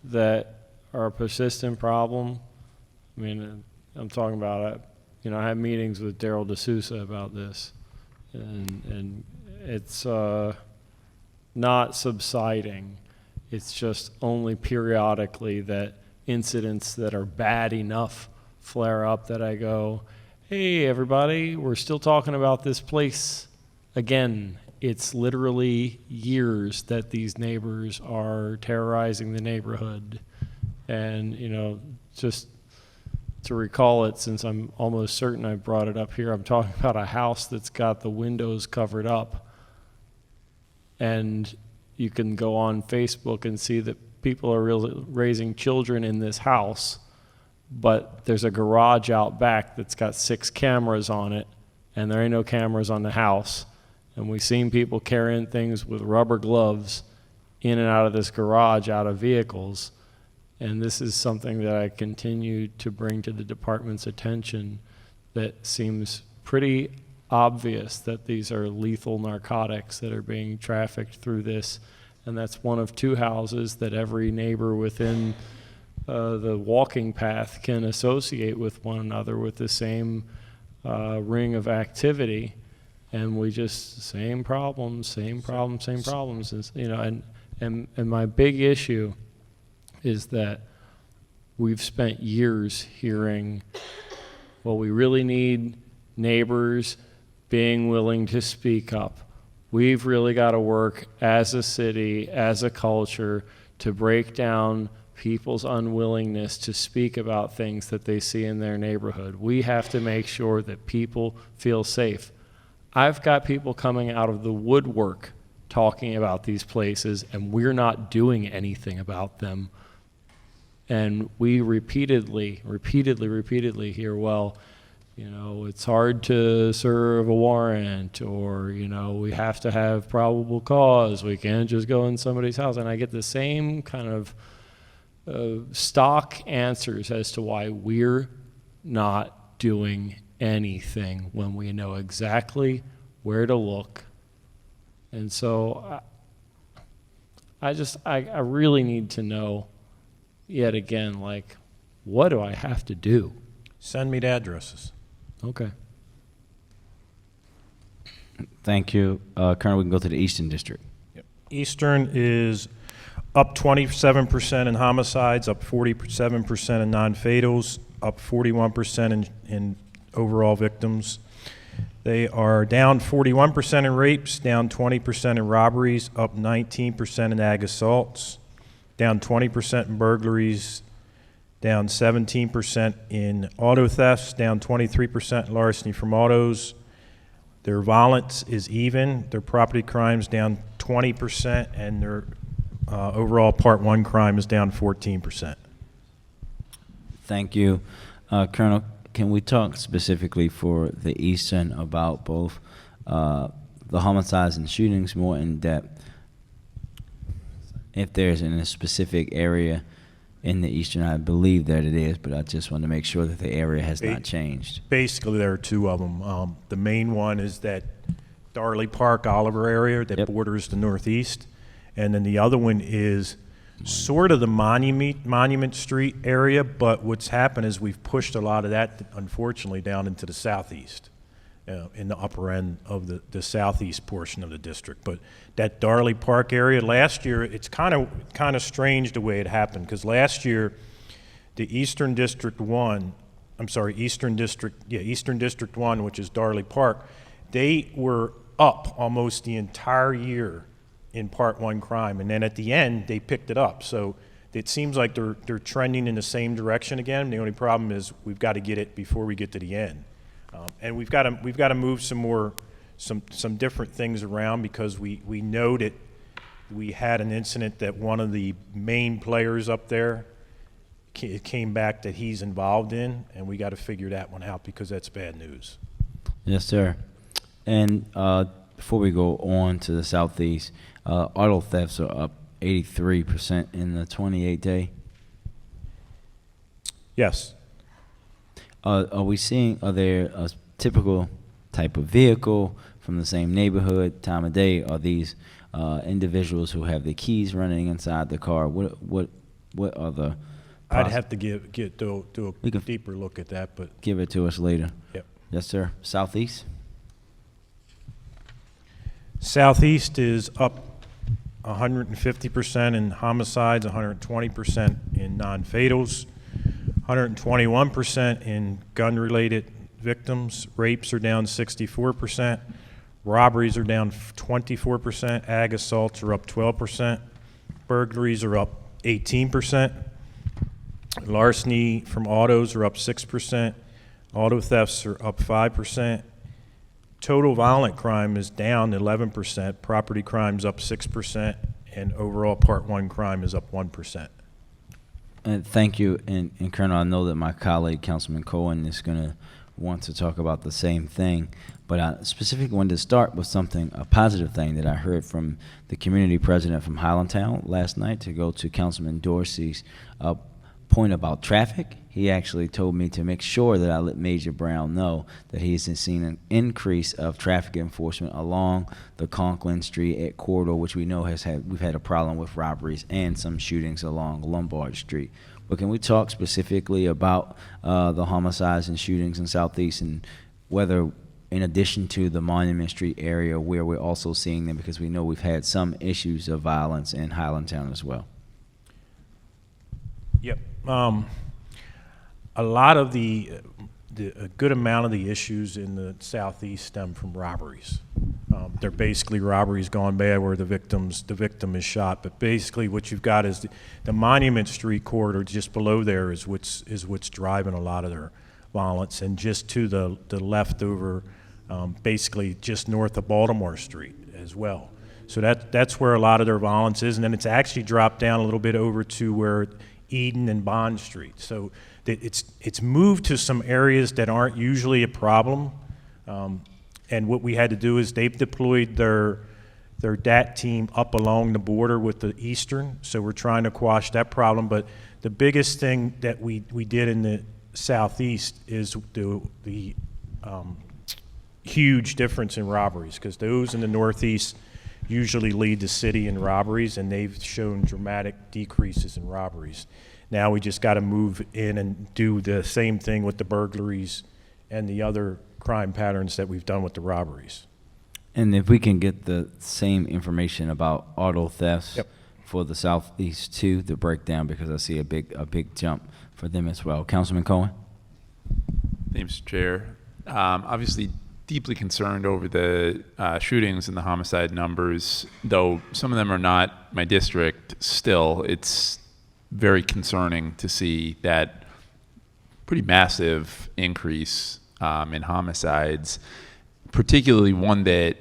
that are a persistent problem. I mean, I'm talking about, I had meetings with Daryl D'Souza about this, and it's not subsiding. It's just only periodically that incidents that are bad enough flare up that I go, hey, everybody, we're still talking about this place again. It's literally years that these neighbors are terrorizing the neighborhood. And, just to recall it, since I'm almost certain I brought it up here, I'm talking about a house that's got the windows covered up. And you can go on Facebook and see that people are really raising children in this house, but there's a garage out back that's got 6 cameras on it, and there ain't no cameras on the house. And we've seen people carrying things with rubber gloves in and out of this garage, out of vehicles. And this is something that I continue to bring to the department's attention that seems pretty obvious that these are lethal narcotics that are being trafficked through this. And that's one of 2 houses that every neighbor within the walking path can associate with one another with the same ring of activity. And we just, same problems. And my big issue is that we've spent years hearing, well, we really need neighbors being willing to speak up. We've really got to work as a city, as a culture, to break down people's unwillingness to speak about things that they see in their neighborhood. We have to make sure that people feel safe. I've got people coming out of the woodwork talking about these places, and we're not doing anything about them. And we repeatedly hear, well, you know, it's hard to serve a warrant, or, you know, we have to have probable cause. We can't just go in somebody's house. And I get the same kind of stock answers as to why we're not doing anything when we know exactly where to look. And so I really need to know, yet again, like, what do I have to do? Send me the addresses. Okay. Thank you. Colonel, we can go to the Eastern District. Eastern is up 27% in homicides, up 47% in non-fatals, up 41% in overall victims. They are down 41% in rapes, down 20% in robberies, up 19% in ag assaults, down 20% in burglaries, down 17% in auto thefts, down 23% in larceny from autos. Their violence is even. Their property crimes down 20%, and their overall Part 1 crime is down 14%. Thank you. Colonel, can we talk specifically for the Eastern about both the homicides and shootings more in depth? If there's in a specific area in the Eastern, I believe that it is, but I just want to make sure that the area has not changed. Basically, there are two of them. The main one is that Darley Park, Oliver area that borders the Northeast. And then the other one is sort of the Monument Street area, but what's happened is we've pushed a lot of that, unfortunately, down into the Southeast, in the upper end of the Southeast portion of the district. But that Darley Park area, last year, it's kind of strange the way it happened, because last year, the Eastern District 1, Eastern District 1, which is Darley Park, they were up almost the entire year in Part 1 crime, and then at the end they picked it up. So it seems like they're trending in the same direction again. The only problem is we've got to get it before we get to the end, and we've got to move some different things around, because we know that we had an incident that one of the main players up there, it came back that he's involved in, and we got to figure that one out, because that's bad news. Yes, sir. And before we go on to the Southeast, auto thefts are up 83% in the 28-day. Yes. Are there a typical type of vehicle from the same neighborhood, time of day? Are these individuals who have the keys running inside the car? What are the? I'd have to do a deeper look at that, but give it to us later. Yep. Yes, sir. Southeast. Southeast is up 150% in homicides, 120% in non-fatals, 121% in gun-related victims. Rapes are down 64%. Robberies are down 24%. Ag assaults are up 12%. Burglaries are up 18%. Larceny from autos are up 6%. Auto thefts are up 5%. Total violent crime is down 11%. Property crime's up 6%. And overall Part 1 crime is up 1%. And thank you. And Colonel, I know that my colleague, Councilman Cohen, is going to want to talk about the same thing. But I specifically wanted to start with a positive thing that I heard from the community president from Highlandtown last night, to go to Councilman Dorsey's point about traffic. He actually told me to make sure that I let Major Brown know that he has seen an increase of traffic enforcement along the Conklin Street corridor, which we know we've had a problem with robberies and some shootings along Lombard Street. But can we talk specifically about the homicides and shootings in Southeast, and whether, in addition to the Monument Street area, where we're also seeing them, because we know we've had some issues of violence in Highlandtown as well? Yep. A lot of the a good amount of the issues in the southeast stem from robberies. They're basically robberies gone bad where the victim is shot. But basically, what you've got is the Monument Street corridor just below there is what's driving a lot of their violence, and just to the left over, basically just north of Baltimore Street as well. So that's where a lot of their violence is, and then it's actually dropped down a little bit over to where Eden and Bond Street. So it's moved to some areas that aren't usually a problem. And what we had to do is they've deployed their DAT team up along the border with the Eastern. So we're trying to quash that problem. But the biggest thing that we did in the Southeast is the huge difference in robberies, because those in the Northeast usually lead the city in robberies, and they've shown dramatic decreases in robberies. Now we just got to move in and do the same thing with the burglaries and the other crime patterns that we've done with the robberies. And if we can get the same information about auto thefts for the Southeast too, the breakdown, because I see a big jump for them as well. Councilman Cohen? Thanks, Mr. Chair. Obviously, deeply concerned over the shootings and the homicide numbers, though some of them are not my district. Still, it's very concerning to see that pretty massive increase in homicides, particularly one that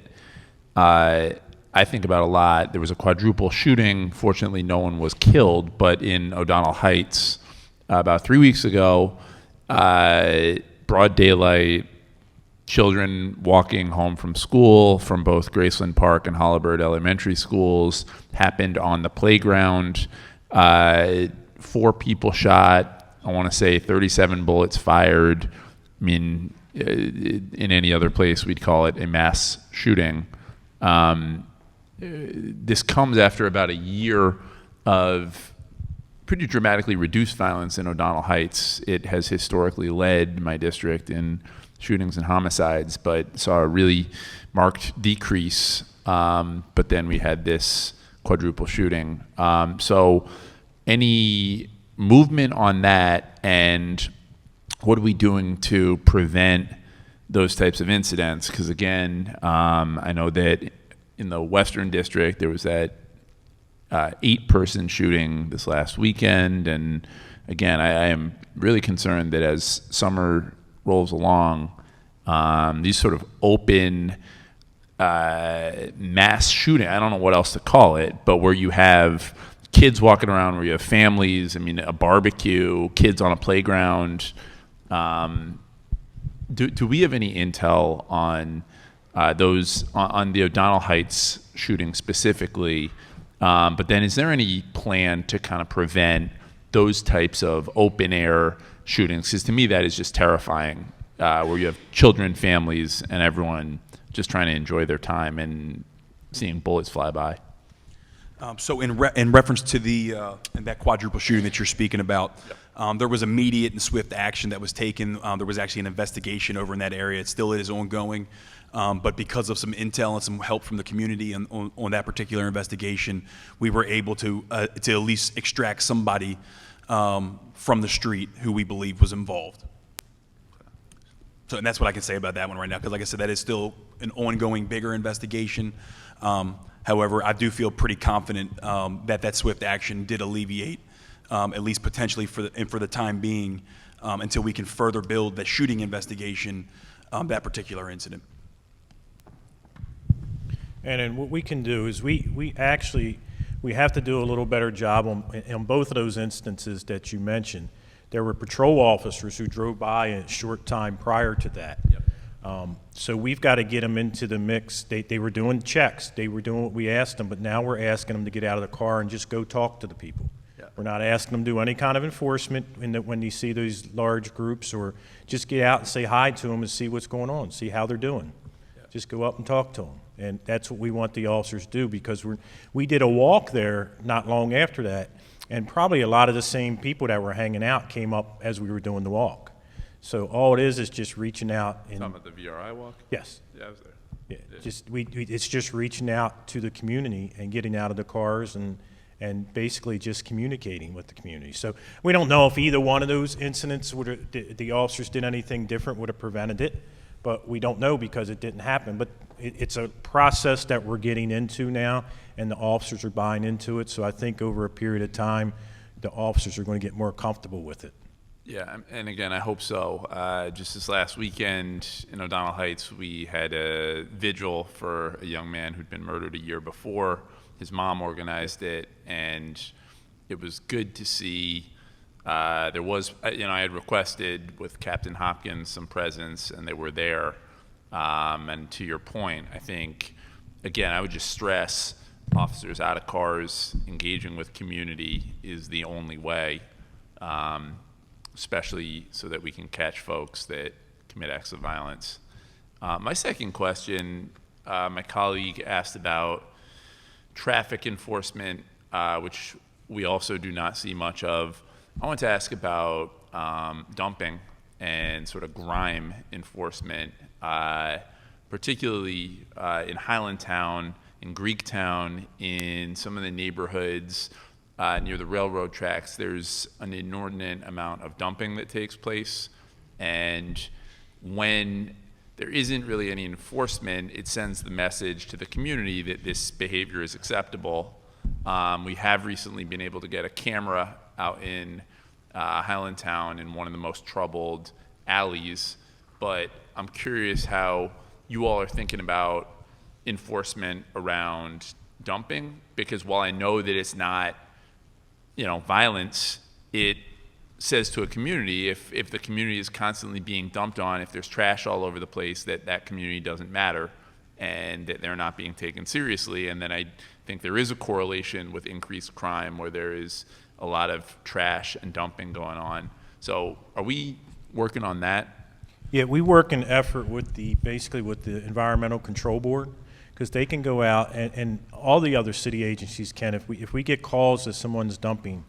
I think about a lot. There was a quadruple shooting. Fortunately, no one was killed, but in O'Donnell Heights about 3 weeks ago, broad daylight, children walking home from school from both Graceland Park and Hollowbird Elementary schools, happened on the playground. 4 people shot. I want to say 37 bullets fired. I mean, in any other place, we'd call it a mass shooting. This comes after about a year of pretty dramatically reduced violence in O'Donnell Heights. It has historically led my district in shootings and homicides, but saw a really marked decrease. But then we had this quadruple shooting. So any movement on that, and what are we doing to prevent those types of incidents? Because again, I know that in the Western District, there was that 8-person shooting this last weekend. And again, I am really concerned that as summer rolls along, these sort of open mass shooting, I don't know what else to call it, but where you have kids walking around, where you have families, I mean, a barbecue, kids on a playground. Do we have any intel on those, on the O'Donnell Heights shooting specifically? But then is there any plan to kind of prevent those types of open air shootings? Because to me, that is just terrifying, where you have children, families, and everyone just trying to enjoy their time and seeing bullets fly by. So in reference to that quadruple shooting that you're speaking about, there was immediate and swift action that was taken. There was actually an investigation over in that area. It still is ongoing. But because of some intel and some help from the community on that particular investigation, we were able to at least extract somebody from the street who we believe was involved. So, and that's what I can say about that one right now, because like I said, that is still an ongoing, bigger investigation. However, I do feel pretty confident that swift action did alleviate, at least potentially for the time being, until we can further build that shooting investigation, that particular incident. And then what we can do is we have to do a little better job on both of those instances that you mentioned. There were patrol officers who drove by a short time prior to that. So we've got to get them into the mix. They were doing checks. They were doing what we asked them, but now we're asking them to get out of the car and just go talk to the people. We're not asking them to do any kind of enforcement when you see these large groups, or just get out and say hi to them and see what's going on, see how they're doing. Just go up and talk to them. And that's what we want the officers to do, because we did a walk there not long after that, and probably a lot of the same people that were hanging out came up as we were doing the walk. So all it is just reaching out. And Talking about the VRI walk? Yes. Yeah, I was there. Yeah, just it's just reaching out to the community and getting out of the cars and and basically just communicating with the community. So we don't know if either one of those incidents the officers did anything different would have prevented it, but we don't know because it didn't happen. But it's a process that we're getting into now, and the officers are buying into it. So I think over a period of time, the officers are going to get more comfortable with it. Yeah, and again, I hope so. Just this last weekend in O'Donnell Heights, we had a vigil for a young man who'd been murdered a year before. His mom organized it, and it was good to see. There was, I had requested with Captain Hopkins some presence, and they were there. And to your point, I think, again, I would just stress officers out of cars, engaging with community is the only way. Especially so that we can catch folks that commit acts of violence. My second question, my colleague asked about traffic enforcement, which we also do not see much of. I want to ask about dumping and sort of grime enforcement, particularly in Highlandtown, in Greektown, in some of the neighborhoods near the railroad tracks. There's an inordinate amount of dumping that takes place, and when there isn't really any enforcement, it sends the message to the community that this behavior is acceptable. We have recently been able to get a camera out in Highlandtown in one of the most troubled alleys, but I'm curious how you all are thinking about enforcement around dumping, because while I know that it's not violence, it says to a community, if the community is constantly being dumped on, if there's trash all over the place, that community doesn't matter and that they're not being taken seriously. And then I think there is a correlation with increased crime where there is a lot of trash and dumping going on. So are we working on that? Yeah, we work in effort with basically with the Environmental Control Board, because they can go out and all the other city agencies can. If we get calls that someone's dumping,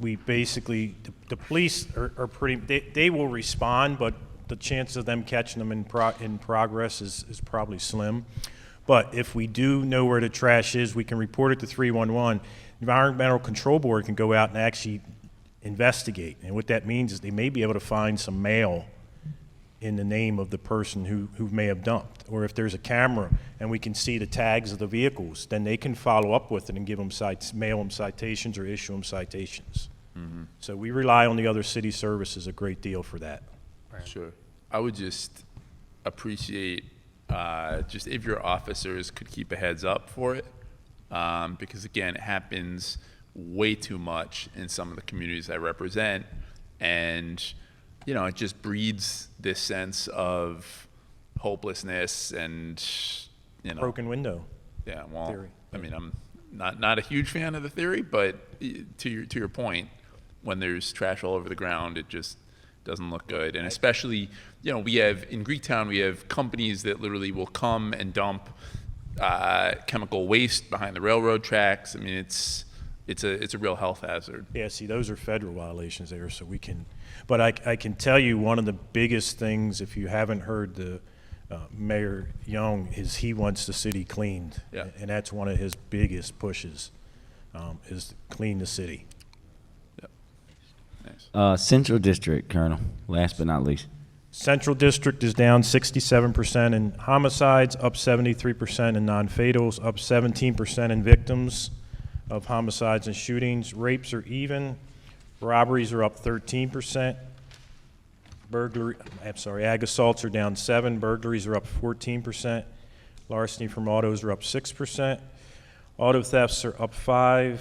we basically, the police are pretty, they will respond, but the chance of them catching them in progress is probably slim. But if we do know where the trash is, we can report it to 311. Environmental Control Board can go out and actually investigate. And what that means is they may be able to find some mail in the name of the person who may have dumped. Or if there's a camera and we can see the tags of the vehicles, then they can follow up with it and give them mail them citations or issue them citations. Mm-hmm. So we rely on the other city services a great deal for that. Sure. I would just appreciate just if your officers could keep a heads up for it, because again, it happens way too much in some of the communities I represent, and it just breeds this sense of hopelessness and broken window. Yeah, well, theory. I mean, I'm not a huge fan of the theory, but to your point, when there's trash all over the ground, it just doesn't look good. And especially, we have in Greektown, we have companies that literally will come and dump chemical waste behind the railroad tracks. I mean, it's a real health hazard. Yeah, see, those are federal violations there, so we can. But I can tell you one of the biggest things, if you haven't heard the Mayor Young, is he wants the city cleaned. Yeah. And that's one of his biggest pushes, is to clean the city. Yep. Nice. Central District, Colonel, last but not least. Central District is down 67% in homicides, up 73% in non-fatals, up 17% in victims of homicides and shootings. Rapes are even. Robberies are up 13%. Ag assaults are down 7%. Burglaries are up 14%. Larceny from autos are up 6%. Auto thefts are up 5%.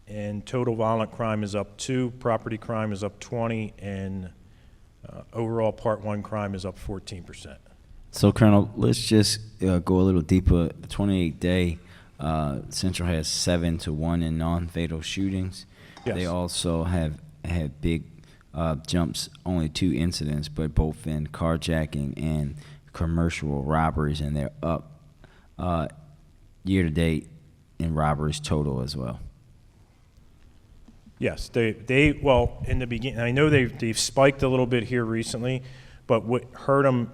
And total violent crime is up 2%. Property crime is up 20%. And overall Part 1 crime is up 14%. So, Colonel, let's just go a little deeper. The 28-day Central has 7-1 in non-fatal shootings. Yes. They also have had big jumps, only 2 incidents, but both in carjacking and commercial robberies, and they're up year-to-date in robberies total as well. Yes, well, in the beginning, I know they've spiked a little bit here recently, but what hurt them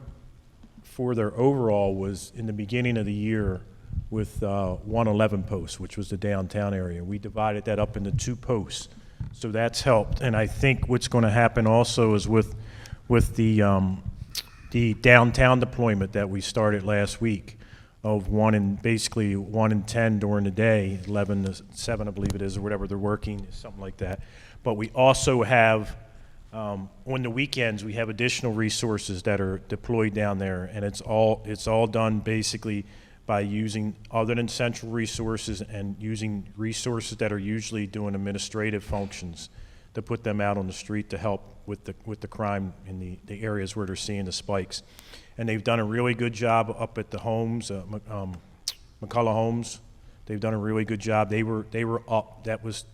for their overall was in the beginning of the year, with 111 posts, which was the downtown area. We divided that up into 2 posts, so that's helped. And I think what's going to happen also is with the downtown deployment that we started last week of basically 1 in 10 during the day, 11 to 7, I believe it is, or whatever they're working, something like that. But we also have, on the weekends, we have additional resources that are deployed down there, and it's all done basically by using, other than central resources, and using resources that are usually doing administrative functions to put them out on the street to help with the crime in the areas where they're seeing the spikes. And they've done a really good job up at the homes, McCullough Homes. They've done a really good job. They were up. That was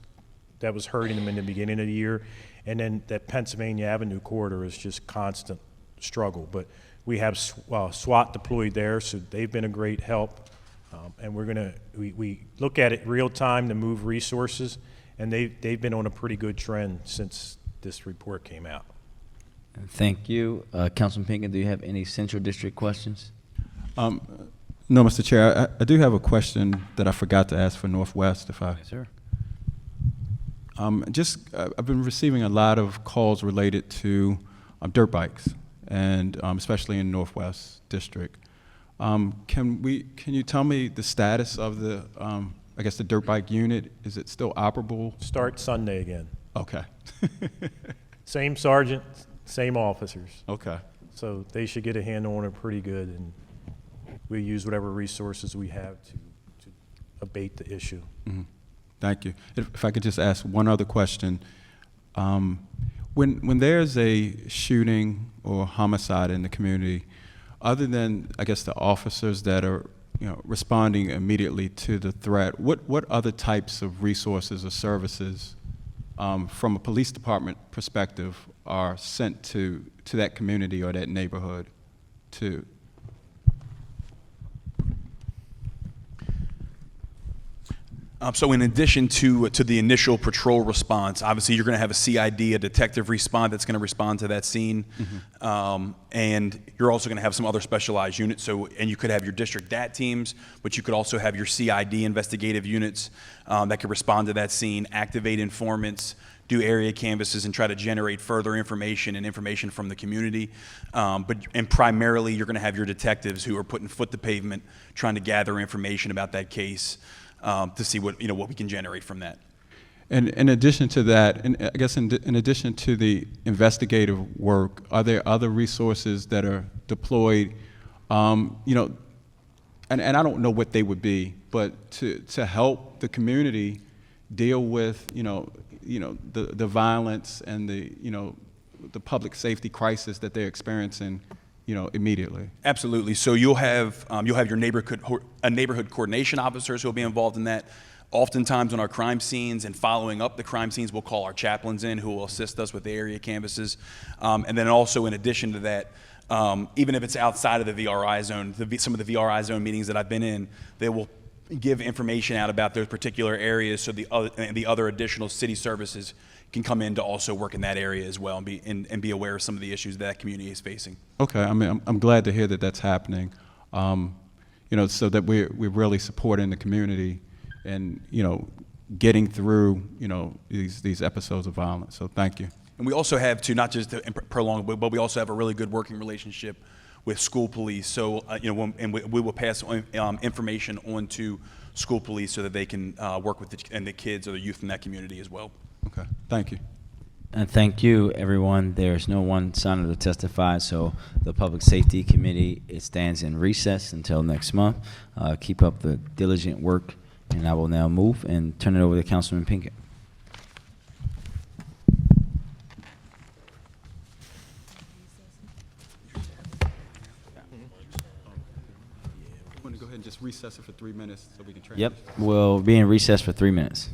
hurting them in the beginning of the year. And then that Pennsylvania Avenue corridor is just constant struggle. But we have SWAT deployed there, so they've been a great help. And we look at it real time to move resources, and they've been on a pretty good trend since this report came out. Thank you. Councilman Pinkett, do you have any Central District questions? No, Mr. Chair, I do have a question that I forgot to ask for Northwest, if I. Yes, sir. I've been receiving a lot of calls related to dirt bikes, and especially in Northwest District. Can you tell me the status of the, I guess the dirt bike unit? Is it still operable? Start Sunday again. Okay. Same sergeant, same officers. Okay. So they should get a handle on it pretty good, and we use whatever resources we have to abate the issue. Mm-hmm. Thank you. If I could just ask one other question. When there's a shooting or homicide in the community, other than, I guess, the officers that are responding immediately to the threat, what other types of resources or services from a police department perspective are sent to that community or that neighborhood to? So in addition to the initial patrol response, obviously you're going to have a CID, a detective respond that's going to respond to that scene, and you're also going to have some other specialized units. And you could have your district DAT teams, but you could also have your CID investigative units that could respond to that scene, activate informants, do area canvases, and try to generate further information from the community. And primarily, you're going to have your detectives who are putting foot to pavement, trying to gather information about that case. To see what we can generate from that. And in addition to that, and I guess in addition to the investigative work, are there other resources that are deployed? And I don't know what they would be, but to help the community deal with the violence and the public safety crisis that they're experiencing. Immediately. Absolutely. So you'll have your neighborhood coordination officers who will be involved in that. Oftentimes on our crime scenes and following up the crime scenes, we'll call our chaplains in who will assist us with the area canvases. And then also in addition to that, even if it's outside of the VRI zone, some of the VRI zone meetings that I've been in, they will give information out about those particular areas so the other additional city services can come in to also work in that area as well and be aware of some of the issues that community is facing. Okay, I mean, I'm glad to hear that that's happening, so that we're really supporting the community and, getting through, these episodes of violence. So thank you. And we also have to, not just to prolong, but we also have a really good working relationship with school police. So, we will pass information on to school police so that they can work with the kids or the youth in that community as well. Okay, thank you. And thank you, everyone. There's no one signed to testify, so the Public Safety Committee, it stands in recess until next month. Keep up the diligent work, and I will now move and turn it over to Councilman Pinkett. Want to go ahead and just recess it for 3 minutes so we can transition? Yep, we'll be in recess for 3 minutes.